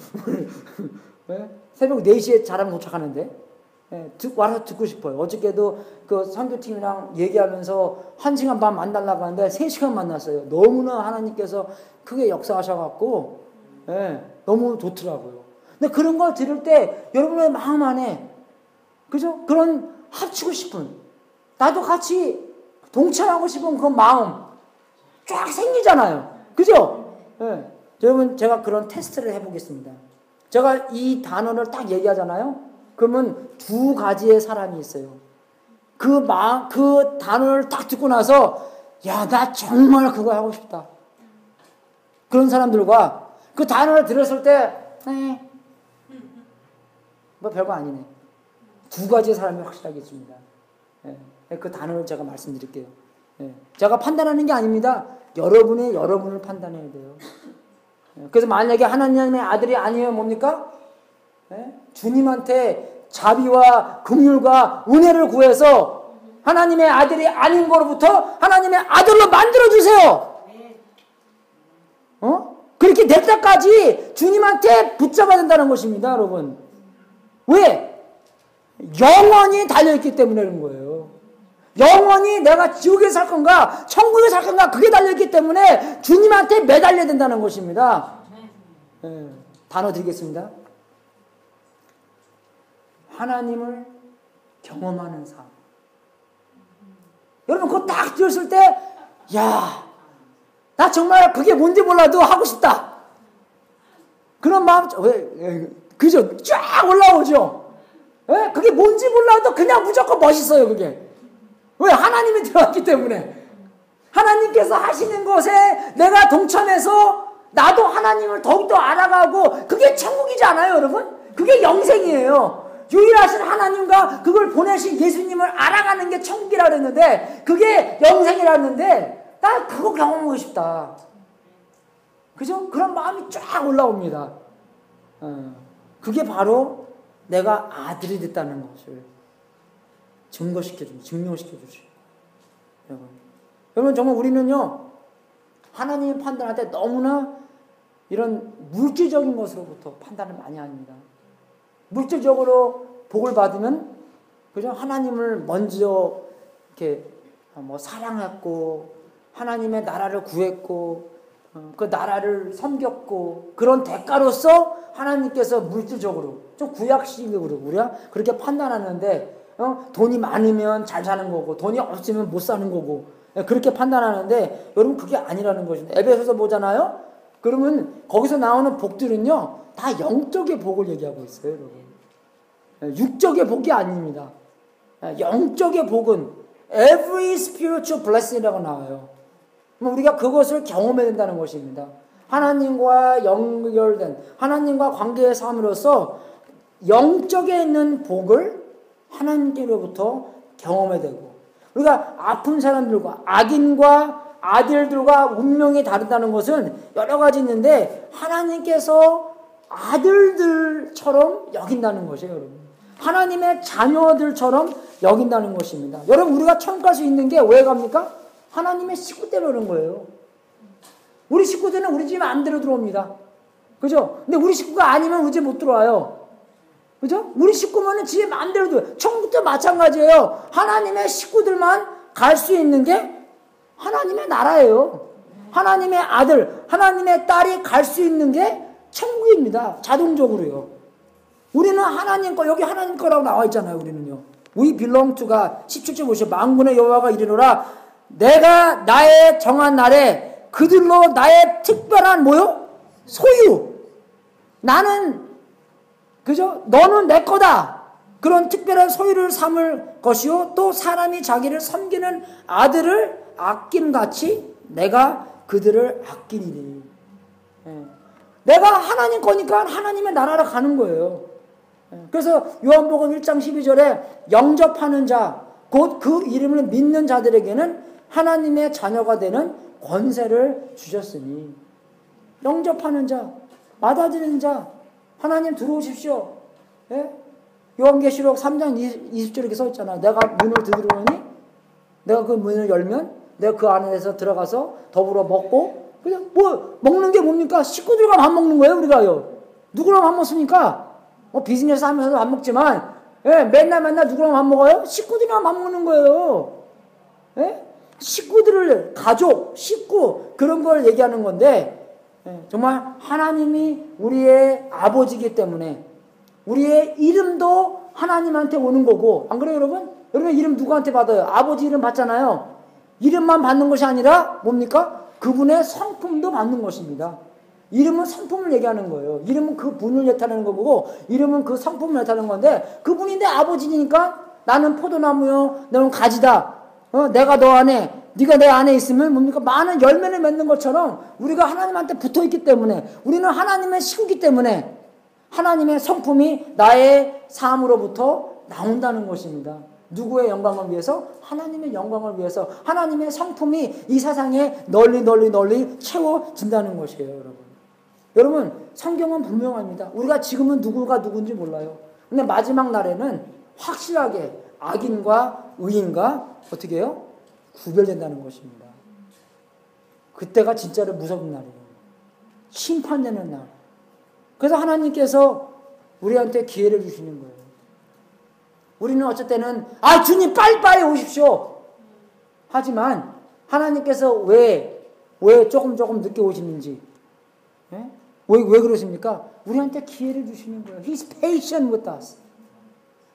예? 새벽 4시에 자랑 도착하는데, 예, 와서 듣고 싶어요. 어저께도 그 선교팀이랑 얘기하면서 1시간 반 만나려고 하는데 3시간 만났어요. 너무나 하나님께서 크게 역사하셔갖고, 예, 너무 좋더라고요. 근데 그런 걸 들을 때 여러분의 마음 안에, 그죠? 그런 합치고 싶은, 나도 같이 동참하고 싶은 그 마음 쫙 생기잖아요. 그죠? 예. 여러분, 제가 그런 테스트를 해보겠습니다. 제가 이 단어를 딱 얘기하잖아요. 그러면 2가지의 사람이 있어요. 그 단어를 딱 듣고 나서, 야, 나 정말 그거 하고 싶다. 그런 사람들과 그 단어를 들었을 때, 뭐 별거 아니네. 2가지의 사람이 확실하게 있습니다. 예. 그 단어를 제가 말씀드릴게요. 예. 제가 판단하는 게 아닙니다. 여러분을 판단해야 돼요. 예. 그래서 만약에 하나님의 아들이 아니에요, 뭡니까? 예? 주님한테 자비와 긍휼과 은혜를 구해서 하나님의 아들이 아닌 거로부터 하나님의 아들로 만들어주세요. 그렇게 될 때까지 주님한테 붙잡아야 된다는 것입니다, 여러분. 왜? 영원히 달려있기 때문에 그런 거예요. 영원히 내가 지옥에 살 건가 천국에 살 건가 그게 달려있기 때문에 주님한테 매달려야 된다는 것입니다. 예, 단어 드리겠습니다. 하나님을 경험하는 삶. 여러분 그거 딱 들었을 때, 야, 나 정말 그게 뭔지 몰라도 하고 싶다. 그런 마음, 그죠? 쫙 올라오죠. 예? 그게 뭔지 몰라도 그냥 무조건 멋있어요, 그게. 왜? 하나님이 들어왔기 때문에. 하나님께서 하시는 것에 내가 동참해서 나도 하나님을 더욱더 알아가고, 그게 천국이지 않아요, 여러분? 그게 영생이에요. 유일하신 하나님과 그걸 보내신 예수님을 알아가는 게 천국이라 그랬는데, 그게 영생이라는데, 나 그거 경험하고 싶다. 그죠? 그런 마음이 쫙 올라옵니다. 그게 바로 내가 아들이 됐다는 것을 증명시켜주죠. 여러분, 정말 우리는요, 하나님의 판단할 때 너무나 이런 물질적인 것으로부터 판단을 많이 합니다. 물질적으로 복을 받으면, 그죠? 하나님을 먼저 이렇게 뭐 사랑했고, 하나님의 나라를 구했고, 그 나라를 섬겼고, 그런 대가로서 하나님께서 물질적으로, 좀 구약식으로 우리가 그렇게 판단하는데, 돈이 많으면 잘 사는 거고, 돈이 없으면 못 사는 거고, 그렇게 판단하는데, 여러분 그게 아니라는 것입니다. 에베소서 보잖아요? 그러면 거기서 나오는 복들은요, 다 영적의 복을 얘기하고 있어요, 여러분. 육적의 복이 아닙니다. 영적의 복은 every spiritual blessing이라고 나와요. 우리가 그것을 경험해야 된다는 것입니다. 하나님과 연결된, 하나님과 관계의 삶으로서 영적에 있는 복을 하나님께로부터 경험해야 되고, 우리가 아픈 사람들과 악인과 아들들과 운명이 다르다는 것은 여러 가지 있는데 하나님께서 아들들처럼 여긴다는 것이에요, 여러분. 하나님의 자녀들처럼 여긴다는 것입니다. 여러분, 우리가 천국 갈 수 있는 게 왜 갑니까? 하나님의 식구 때문에 그런 거예요. 우리 식구들은 우리 집 마음대로 들어옵니다. 그죠? 근데 우리 식구가 아니면 우리 집 못 들어와요. 그죠? 우리 식구면은 지 마음대로 들어와요. 천국도 마찬가지예요. 하나님의 식구들만 갈 수 있는 게 하나님의 나라예요. 하나님의 아들, 하나님의 딸이 갈 수 있는 게 천국입니다. 자동적으로요. 우리는 하나님 거, 여기 하나님 거라고 나와 있잖아요, 우리는요. We belong to가 17절 보시죠. 만군의 여호와가 이르노라. 내가 나의 정한 날에 그들로 나의 특별한 뭐요? 소유. 나는, 그죠? 너는 내 거다. 그런 특별한 소유를 삼을 것이요. 또 사람이 자기를 섬기는 아들을 아낌같이 내가 그들을 아끼리니. 내가 하나님 거니까 하나님의 나라로 가는 거예요. 그래서 요한복음 1장 12절에 영접하는 자, 곧 그 이름을 믿는 자들에게는 하나님의 자녀가 되는 권세를 주셨으니. 영접하는 자, 받아들이는 자, 하나님 들어오십시오. 예? 요한계시록 3장 20절에 이렇게 써 있잖아. 내가 문을 들어오니 내가 그 문을 열면 내가 그 안에서 들어가서 더불어 먹고, 그냥 뭐 먹는 게 뭡니까? 식구들과 밥 먹는 거예요, 우리가요. 누구랑 밥 먹습니까? 비즈니스 하면서도 밥 먹지만, 예, 맨날 누구랑 밥 먹어요? 식구들이랑 밥 먹는 거예요. 예? 식구들을, 가족, 식구, 그런 걸 얘기하는 건데, 예, 정말 하나님이 우리의 아버지이기 때문에 우리의 이름도 하나님한테 오는 거고, 안 그래요, 여러분? 여러분 이름 누구한테 받아요? 아버지 이름 받잖아요. 이름만 받는 것이 아니라 뭡니까? 그분의 성품도 받는 것입니다. 이름은 성품을 얘기하는 거예요. 이름은 그 분을 나타내는 거고, 이름은 그 성품을 나타내는 건데, 그분이 내 아버지니까 나는 포도나무요, 너는 가지다. 내가 너 안에, 네가 내 안에 있으면 뭡니까? 많은 열매를 맺는 것처럼 우리가 하나님한테 붙어있기 때문에, 우리는 하나님의 식구이기 때문에 하나님의 성품이 나의 삶으로부터 나온다는 것입니다. 누구의 영광을 위해서? 하나님의 영광을 위해서 하나님의 성품이 이 세상에 널리 채워진다는 것이에요, 여러분. 여러분, 성경은 분명합니다. 우리가 지금은 누구가 누군지 몰라요. 근데 마지막 날에는 확실하게 악인과 의인과 어떻게 해요? 구별된다는 것입니다. 그때가 진짜로 무서운 날이에요. 심판되는 날. 그래서 하나님께서 우리한테 기회를 주시는 거예요. 우리는 어쩔 때는 주님 빨리빨리 오십시오. 하지만 하나님께서 왜 조금 늦게 오시는지, 예? 왜 그러십니까? 우리한테 기회를 주시는 거예요. He's patient with us.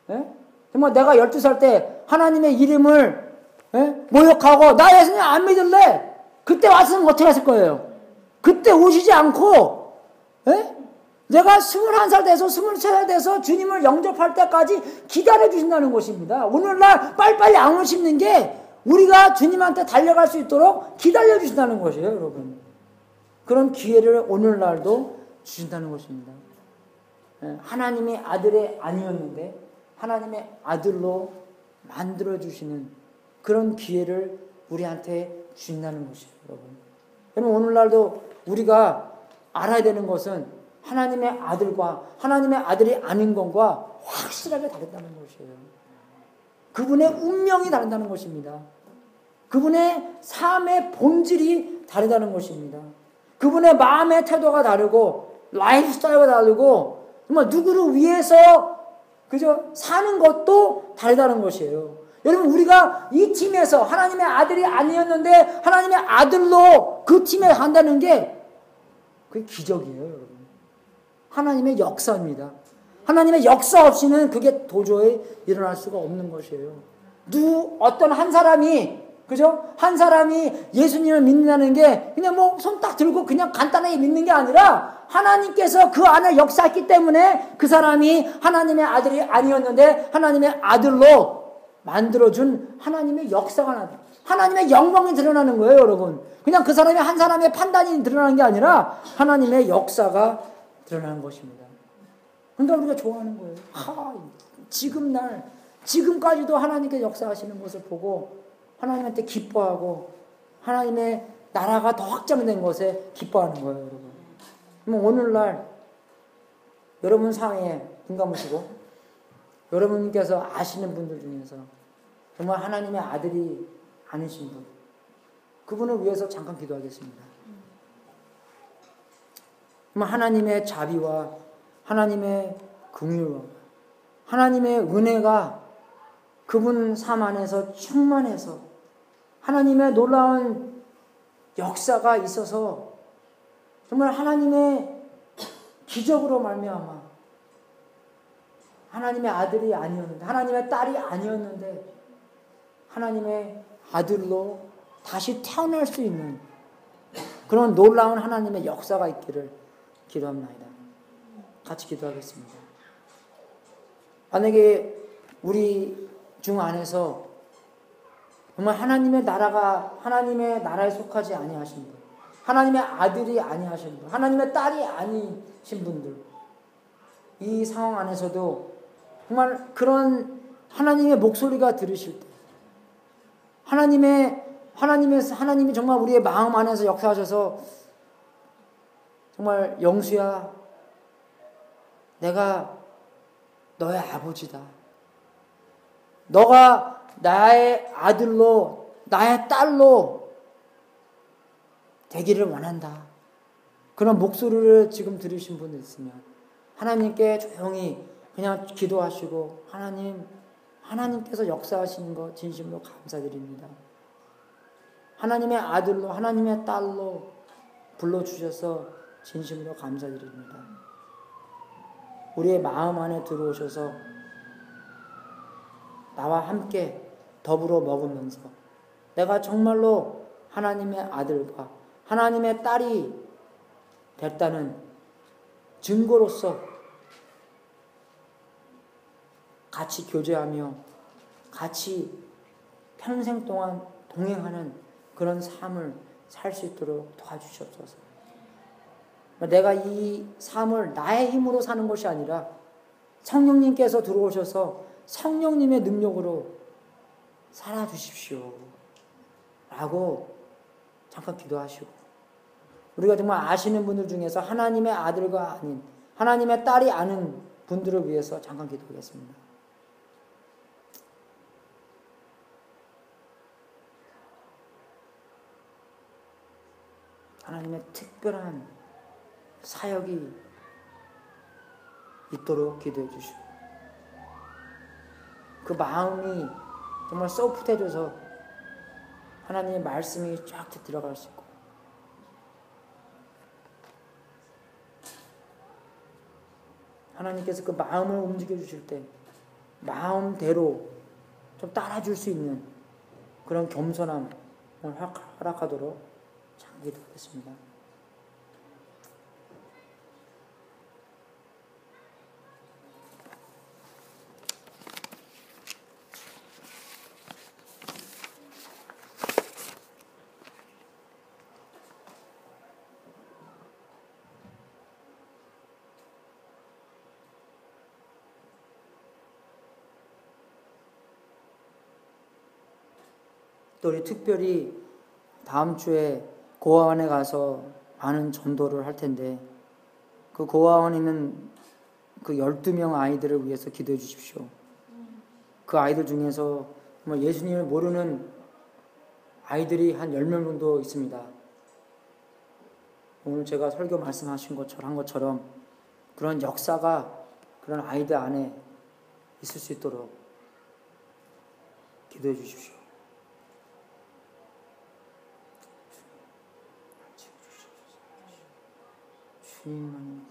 예? 정말 내가 12살 때 하나님의 이름을, 예? 모욕하고 나 예수님 안 믿을래. 그때 왔으면 어떻게 했을 거예요? 그때 오시지 않고, 예? 내가 21살 돼서 23살 돼서 주님을 영접할 때까지 기다려주신다는 것입니다. 오늘날 빨리빨리 안 오시는 게 우리가 주님한테 달려갈 수 있도록 기다려주신다는 것이에요, 여러분. 그런 기회를 오늘날도 주신다는 것입니다. 하나님의 아들이 아니었는데 하나님의 아들로 만들어주시는 그런 기회를 우리한테 주신다는 것이에요, 여러분. 여러분, 오늘날도 우리가 알아야 되는 것은 하나님의 아들과 하나님의 아들이 아닌 것과 확실하게 다르다는 것이에요. 그분의 운명이 다르다는 것입니다. 그분의 삶의 본질이 다르다는 것입니다. 그분의 마음의 태도가 다르고 라이프 스타일가 다르고 정말 누구를 위해서 그저 사는 것도 다르다는 것이에요. 여러분, 우리가 이 팀에서 하나님의 아들이 아니었는데 하나님의 아들로 그 팀에 간다는 게 그게 기적이에요, 여러분. 하나님의 역사입니다. 하나님의 역사 없이는 그게 도저히 일어날 수가 없는 것이에요. 어떤 한 사람이, 그죠? 한 사람이 예수님을 믿는다는 게 그냥 뭐 손 딱 들고 그냥 간단하게 믿는 게 아니라 하나님께서 그 안에 역사했기 때문에 그 사람이 하나님의 아들이 아니었는데 하나님의 아들로 만들어준 하나님의 역사가 나다. 하나님의 영광이 드러나는 거예요, 여러분. 그냥 그 사람이 한 사람의 판단이 드러나는 게 아니라 하나님의 역사가 드러나는 것입니다. 그러니까 우리가 좋아하는 거예요. 지금까지도 하나님께서 역사하시는 것을 보고 하나님한테 기뻐하고 하나님의 나라가 더 확장된 것에 기뻐하는 거예요, 여러분. 그럼 오늘날 여러분 사회에 눈 감으시고 여러분께서 아시는 분들 중에서 정말 하나님의 아들이 아니신 분, 그분을 위해서 잠깐 기도하겠습니다. 정말 하나님의 자비와 하나님의 긍휼과 하나님의 은혜가 그분 삶 안에서 충만해서 하나님의 놀라운 역사가 있어서 정말 하나님의 기적으로 말미암아 하나님의 아들이 아니었는데, 하나님의 딸이 아니었는데 하나님의 아들로 다시 태어날 수 있는 그런 놀라운 하나님의 역사가 있기를 기도합니다. 같이 기도하겠습니다. 만약에 우리 중 안에서 정말 하나님의 나라에 속하지 아니하신 분, 하나님의 아들이 아니하신 분, 하나님의 딸이 아니신 분들, 이 상황 안에서도 정말 그런 하나님의 목소리가 들으실 때, 하나님이 정말 우리의 마음 안에서 역사하셔서 정말 영수야, 내가 너의 아버지다. 너가 나의 아들로, 나의 딸로 되기를 원한다. 그런 목소리를 지금 들으신 분이 있으면 하나님께 조용히 그냥 기도하시고, 하나님께서 역사하시는 것 진심으로 감사드립니다. 하나님의 아들로, 하나님의 딸로 불러주셔서 진심으로 감사드립니다. 우리의 마음 안에 들어오셔서 나와 함께 더불어 먹으면서 내가 정말로 하나님의 아들과 하나님의 딸이 됐다는 증거로서 같이 교제하며 같이 평생 동안 동행하는 그런 삶을 살 수 있도록 도와주시옵소서. 내가 이 삶을 나의 힘으로 사는 것이 아니라 성령님께서 들어오셔서 성령님의 능력으로 살아주십시오 라고 잠깐 기도하시고, 우리가 정말 아시는 분들 중에서 하나님의 아들과 아닌, 하나님의 딸이 아는 분들을 위해서 잠깐 기도하겠습니다. 하나님의 특별한 사역이 있도록 기도해 주시고, 그 마음이 정말 소프트해져서 하나님의 말씀이 쫙 들어갈 수 있고, 하나님께서 그 마음을 움직여 주실 때 마음대로 좀 따라줄 수 있는 그런 겸손함을 허락하도록 참 기도하겠습니다. 또 우리 특별히 다음 주에 고아원에 가서 많은 전도를 할 텐데, 그 고아원에 있는 그 12명 아이들을 위해서 기도해 주십시오. 그 아이들 중에서 예수님을 모르는 아이들이 한 10명 정도 있습니다. 오늘 제가 설교 말씀하신 것처럼 그런 역사가 그런 아이들 안에 있을 수 있도록 기도해 주십시오. 주님만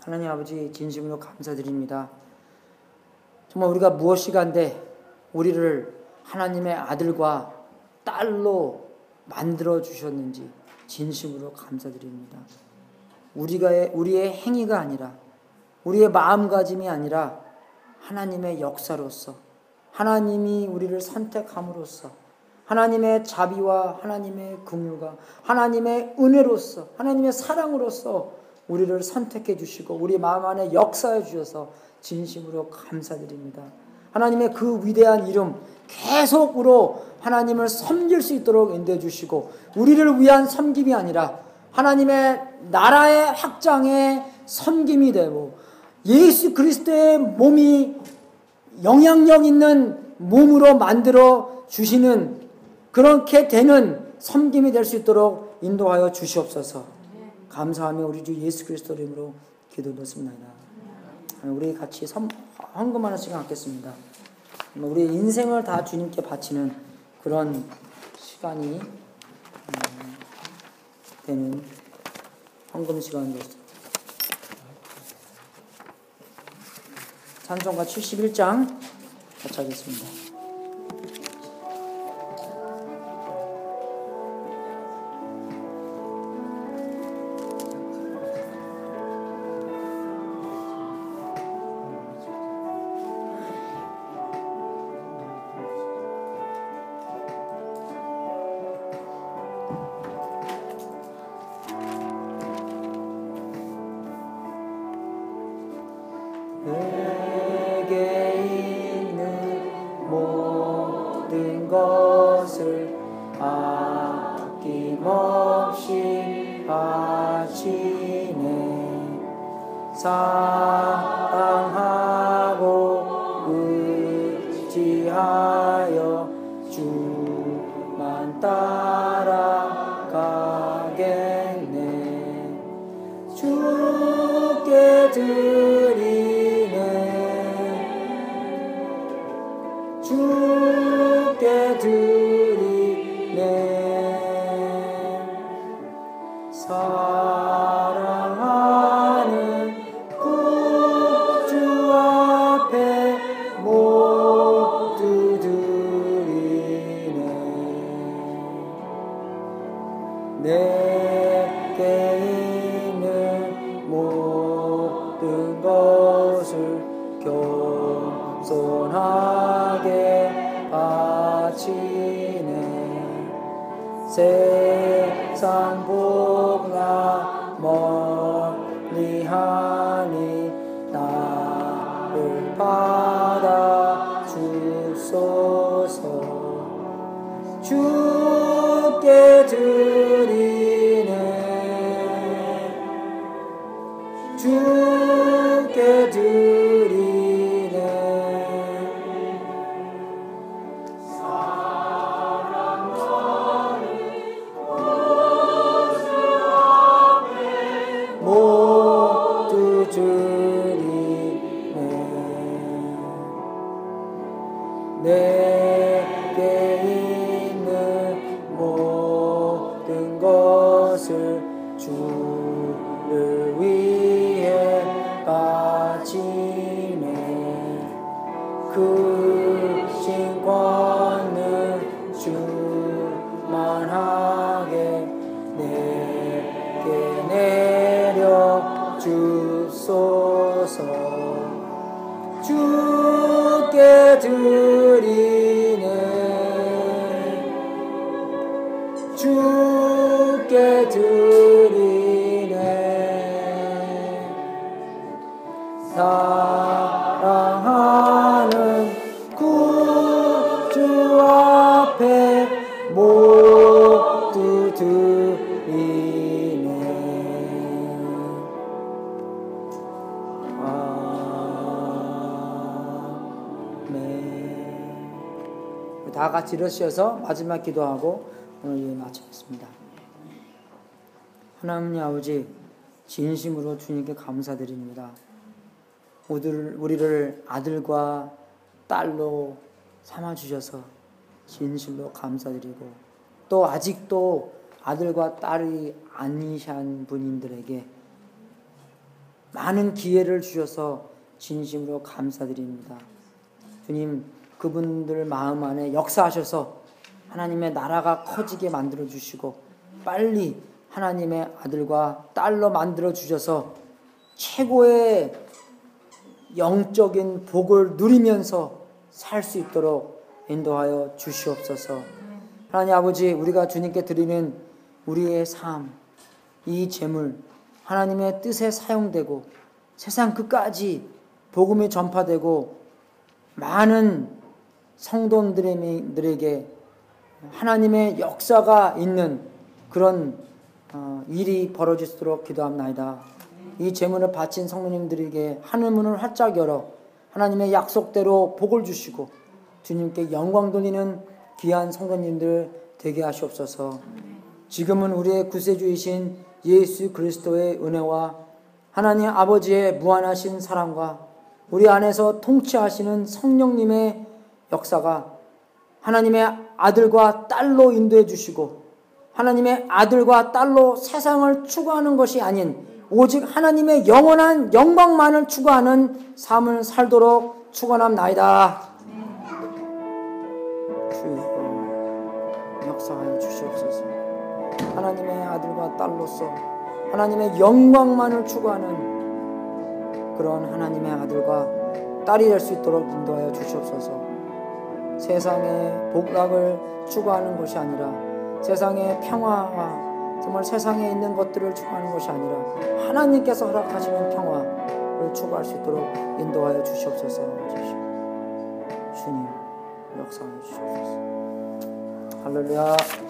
하나님 아버지, 진심으로 감사드립니다. 정말 우리가 무엇이간데 우리를 하나님의 아들과 딸로 만들어 주셨는지 진심으로 감사드립니다. 우리의 행위가 아니라, 우리의 마음가짐이 아니라 하나님의 역사로서, 하나님이 우리를 선택함으로써 하나님의 자비와 하나님의 긍휼과 하나님의 은혜로서 하나님의 사랑으로서 우리를 선택해 주시고 우리 마음 안에 역사해 주셔서 진심으로 감사드립니다. 하나님의 그 위대한 이름 계속으로 하나님을 섬길 수 있도록 인도해 주시고 우리를 위한 섬김이 아니라 하나님의 나라의 확장의 섬김이 되고 예수 그리스도의 몸이 영향력 있는 몸으로 만들어 주시는 그렇게 되는 섬김이 될 수 있도록 인도하여 주시옵소서. 감사하며 우리 주 예수 그리스도 이름으로 기도드렸습니다. 우리 같이 헌금하는 시간 갖겠습니다. 우리 인생을 다 주님께 바치는 그런 시간이 되는 헌금 시간이었습니다. 찬송가 71장 같이 하겠습니다. 내게 있는 모든 것을 아낌없이 바치네. 사랑하고 의지하여 주만 따라가겠네. 주께 주께 드리네. 사랑하는 구주 앞에 모두 드리네. 내게 있는 모든 것을 겸손하게 바치네. 세상 복나 멀리하니 나를 받아 주소서. 주께 드리네. 주께 드리네. 모두 드리네. 내게 있는 모든 것을 주를 위해 바치네. 그 신권은 주만하게 내게 내려 주소서. 주께 드리네. 주께 드리네. 사랑하는 구주 앞에 모두 드리네. 아멘. 다 같이 일어서셔서 마지막 기도하고 오늘 예배 마치겠습니다. 하나님 아버지, 진심으로 주님께 감사드립니다. 우리를 아들과 딸로 삼아주셔서 진실로 감사드리고, 또 아직도 아들과 딸이 아니신 분들에게 많은 기회를 주셔서 진심으로 감사드립니다. 주님, 그분들 마음 안에 역사하셔서 하나님의 나라가 커지게 만들어 주시고 빨리 하나님의 아들과 딸로 만들어 주셔서 최고의 영적인 복을 누리면서 살 수 있도록 인도하여 주시옵소서. 하나님 아버지, 우리가 주님께 드리는 우리의 삶, 이 재물 하나님의 뜻에 사용되고 세상 끝까지 복음이 전파되고 많은 성도들에게 하나님의 역사가 있는 그런 일이 벌어지도록 기도합나이다. 이 재물을 바친 성도님들에게 하늘문을 활짝 열어 하나님의 약속대로 복을 주시고 주님께 영광 돌리는 귀한 성도님들 되게 하시옵소서. 지금은 우리의 구세주이신 예수 그리스도의 은혜와 하나님 아버지의 무한하신 사랑과 우리 안에서 통치하시는 성령님의 역사가 하나님의 아들과 딸로 인도해 주시고 하나님의 아들과 딸로 세상을 추구하는 것이 아닌 오직 하나님의 영원한 영광만을 추구하는 삶을 살도록 축원합나이다. 주여 역사하여 주시옵소서. 하나님의 아들과 딸로서 하나님의 영광만을 추구하는 그런 하나님의 아들과 딸이 될 수 있도록 인도하여 주시옵소서. 세상의 복락을 추구하는 것이 아니라 세상의 평화와 정말 세상에 있는 것들을 추구하는 것이 아니라 하나님께서 허락하시는 평화를 추구할 수 있도록 인도하여 주시옵소서. 주님 역사하여 주시옵소서. 할렐루야.